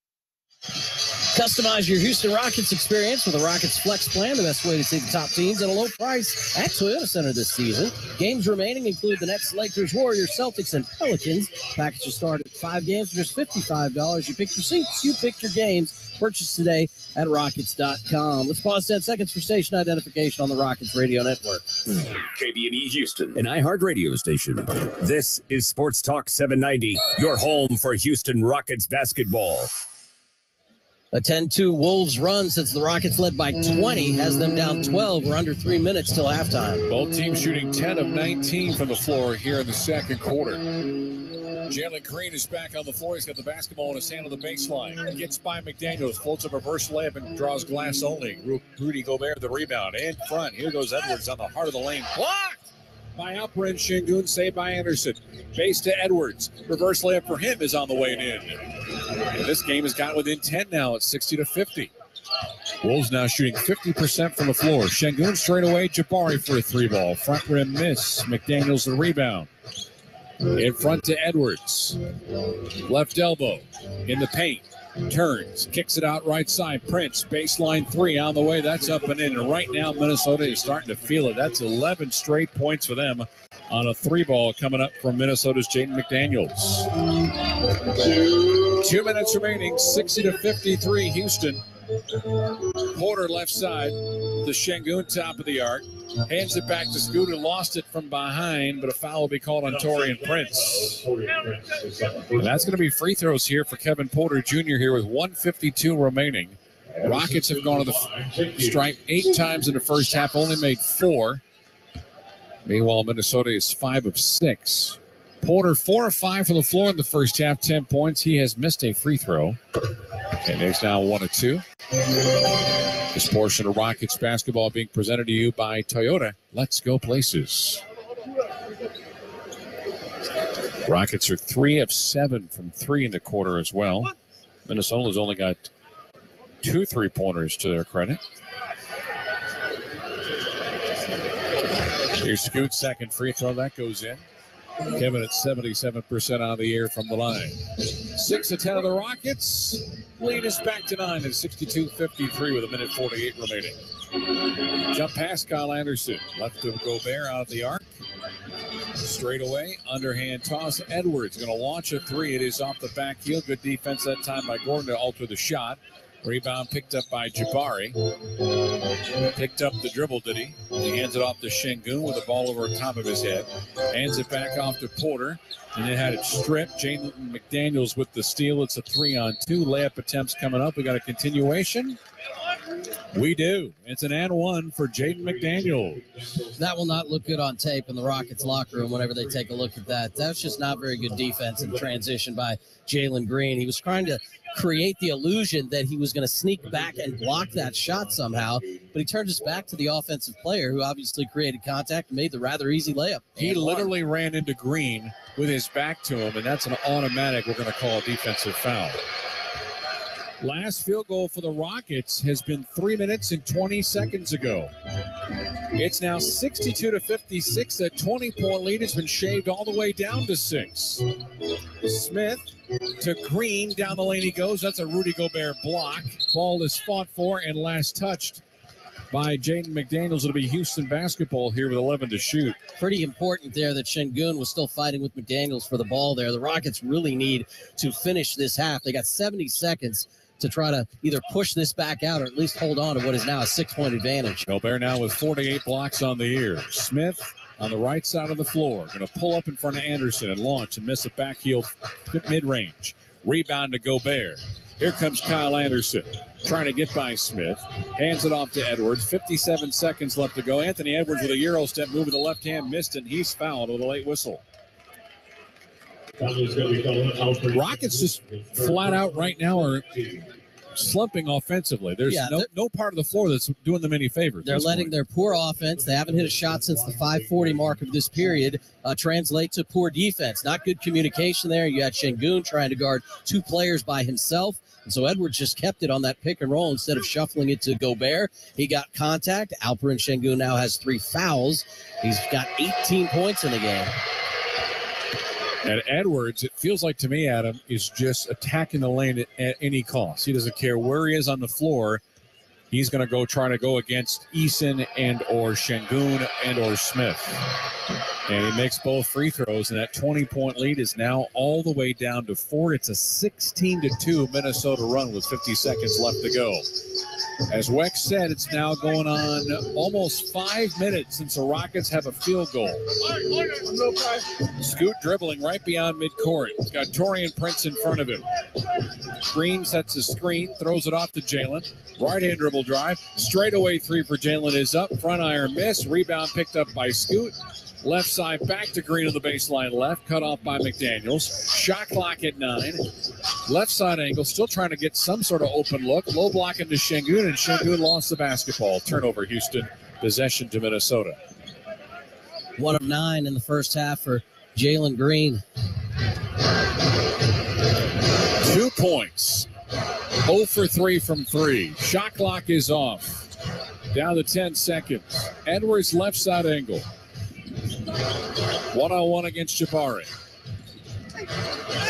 Customize your Houston Rockets experience with a Rockets Flex Plan, the best way to see the top teams at a low price at Toyota Center this season. Games remaining include the Nets, Lakers, Warriors, Celtics, and Pelicans. Packages start at 5 games for just $55. You pick your seats, you pick your games. Purchase today at Rockets.com. Let's pause 10 seconds for station identification on the Rockets Radio Network. KBNE Houston, an iHeart radio station. This is Sports Talk 790, your home for Houston Rockets basketball. A 10-2 Wolves run since the Rockets led by 20 has them down 12. We're under 3 minutes till halftime. Both teams shooting 10 of 19 from the floor here in the second quarter. Jalen Green is back on the floor. He's got the basketball in his hand on the baseline. Gets by McDaniels, floats a reverse layup and draws glass only. Rudy Gobert the rebound. In front, here goes Edwards on the heart of the lane. Blocked by Alperen Sengun, saved by Anderson. Base to Edwards. Reverse layup for him is on the way in. And this game has got within 10 now. It's 60-50. Wolves now shooting 50% from the floor. Sengun straight away. Jabari for a 3-ball. Front rim miss. McDaniels the rebound. In front to Edwards. Left elbow in the paint. Turns, kicks it out right side. Prince, baseline 3 on the way. That's up and in. And right now, Minnesota is starting to feel it. That's 11 straight points for them on a 3-ball coming up from Minnesota's Jaden McDaniels. 2 minutes remaining, 60-53 Houston. Porter left side, the Sengun top of the arc. Hands it back to Scoot, who lost it from behind, but a foul will be called on Taurean Prince. And that's going to be free throws here for Kevin Porter Jr. here with 1:52 remaining. Rockets have gone to the stripe 8 times in the first half, only made 4. Meanwhile, Minnesota is 5 of 6. Porter 4 of 5 from the floor in the first half, 10 points. He has missed a free throw. And there's now 1 of 2. This portion of Rockets basketball being presented to you by Toyota. Let's go places. Rockets are 3 of 7 from 3 in the quarter as well. Minnesota's only got 2 3-pointers to their credit. Here's Scoot's second free throw. That goes in. Kevin at 77% on the air from the line. 6 of 10 of the Rockets. Lead is back to 9 at 62-53 with 1:48 remaining. Jump pass, Kyle Anderson. Left to Gobert out of the arc. Straight away, underhand toss. Edwards going to launch a 3. It is off the back heel. Good defense that time by Gordon to alter the shot. Rebound picked up by Jabari. Picked up the dribble, did he? He hands it off to Sengun with the ball over the top of his head. Hands it back off to Porter. And then had it stripped. Jaden McDaniels with the steal. It's a 3-on-2. Layup attempts coming up. We got a continuation. We do. It's an and 1 for Jaden McDaniels. That will not look good on tape in the Rockets locker room whenever they take a look at that. That's just not very good defense in transition by Jalen Green. He was trying to create the illusion that he was going to sneak back and block that shot somehow, but he turned his back to the offensive player who obviously created contact and made the rather easy layup. He literally ran into Green with his back to him, and that's an automatic, we're going to call a defensive foul. Last field goal for the Rockets has been 3 minutes and 20 seconds ago. It's now 62-56. That 20-point lead has been shaved all the way down to 6. Smith to Green. Down the lane he goes. That's a Rudy Gobert block. Ball is fought for and last touched by Jaden McDaniels. It'll be Houston basketball here with 11 to shoot. Pretty important there that Sengun was still fighting with McDaniels for the ball there. The Rockets really need to finish this half. They got 70 seconds to try to either push this back out or at least hold on to what is now a 6-point advantage. Gobert now with 48 blocks on the year. Smith on the right side of the floor. Going to pull up in front of Anderson and launch and miss a backheel mid-range. Rebound to Gobert. Here comes Kyle Anderson trying to get by Smith. Hands it off to Edwards. 57 seconds left to go. Anthony Edwards with a Euro step move with the left hand. Missed, and he's fouled with a late whistle. Rockets just flat out right now are slumping offensively. There's no part of the floor that's doing them any favors. They're letting their poor offense, they haven't hit a shot since the 5:40 mark of this period, translate to poor defense. Not good communication there. You had Şengün trying to guard 2 players by himself. And so Edwards just kept it on that pick and roll instead of shuffling it to Gobert. He got contact. Alperen Şengün now has 3 fouls. He's got 18 points in the game. And Edwards, it feels like to me, Adam, is just attacking the lane at any cost. He doesn't care where he is on the floor. He's going to go try to go against Eason and or Şengün and or Smith. And he makes both free throws, and that 20-point lead is now all the way down to 4. It's a 16-2 Minnesota run with 50 seconds left to go. As Wex said, it's now going on almost 5 minutes since the Rockets have a field goal. Scoot dribbling right beyond midcourt. He's got Taurean Prince in front of him. Green sets a screen, throws it off to Jalen. Right-hand dribble drive. Straightaway 3 for Jalen is up. Front iron miss. Rebound picked up by Scoot. Left side back to Green on the baseline left. Cut off by McDaniels. Shot clock at 9. Left side angle. Still trying to get some sort of open look. Low block into Şengün, and Şengün lost the basketball. Turnover, Houston. Possession to Minnesota. 1 of 9 in the first half for Jalen Green. 2 points. 0 for 3 from 3. Shot clock is off. Down to 10 seconds. Edwards left side angle. 1-on-1 against Jabari.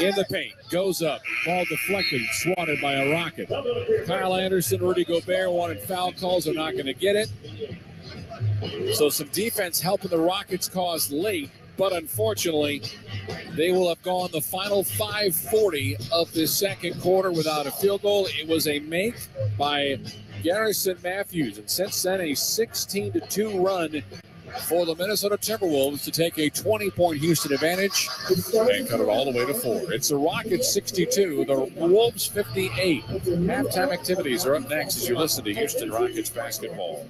In the paint. Goes up. Ball deflected. Swatted by a Rocket. Kyle Anderson, Rudy Gobert wanted foul calls. They're not going to get it. So some defense helping the Rockets cause late. But unfortunately, they will have gone the final 5:40 of this second quarter without a field goal. It was a make by Garrison Matthews. And since then, a 16-2 run for the Minnesota Timberwolves to take a 20-point Houston advantage and cut it all the way to 4. It's the Rockets 62, the Wolves 58. Halftime activities are up next as you listen to Houston Rockets basketball.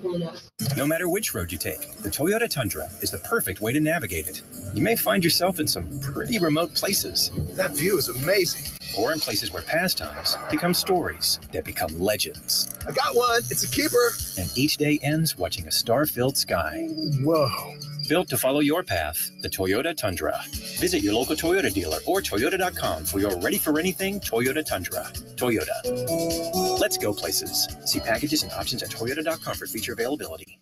No matter which road you take, the Toyota Tundra is the perfect way to navigate it. You may find yourself in some pretty remote places. That view is amazing. Or in places where pastimes become stories that become legends. I got one. It's a keeper. And each day ends watching a star-filled sky. Whoa. Built to follow your path, the Toyota Tundra. Visit your local Toyota dealer or Toyota.com for your ready-for-anything Toyota Tundra. Toyota. Let's go places. See packages and options at Toyota.com for feature availability.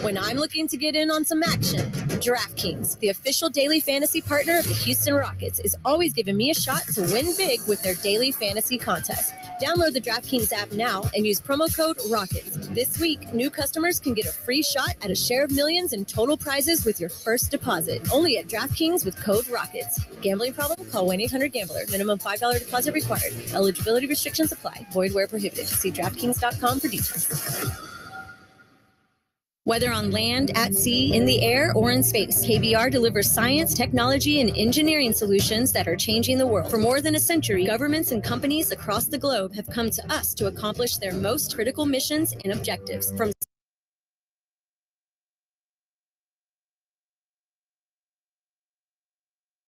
When I'm looking to get in on some action, DraftKings, the official daily fantasy partner of the Houston Rockets, is always giving me a shot to win big with their daily fantasy contest. Download the DraftKings app now and use promo code ROCKETS. This week, new customers can get a free shot at a share of millions in total prizes with your first deposit. Only at DraftKings with code ROCKETS. Gambling problem? Call 1-800-GAMBLER. Minimum $5 deposit required. Eligibility restrictions apply. Void where prohibited. See DraftKings.com for details. Whether on land, at sea, in the air, or in space, KBR delivers science, technology, and engineering solutions that are changing the world. For more than a century, governments and companies across the globe have come to us to accomplish their most critical missions and objectives. From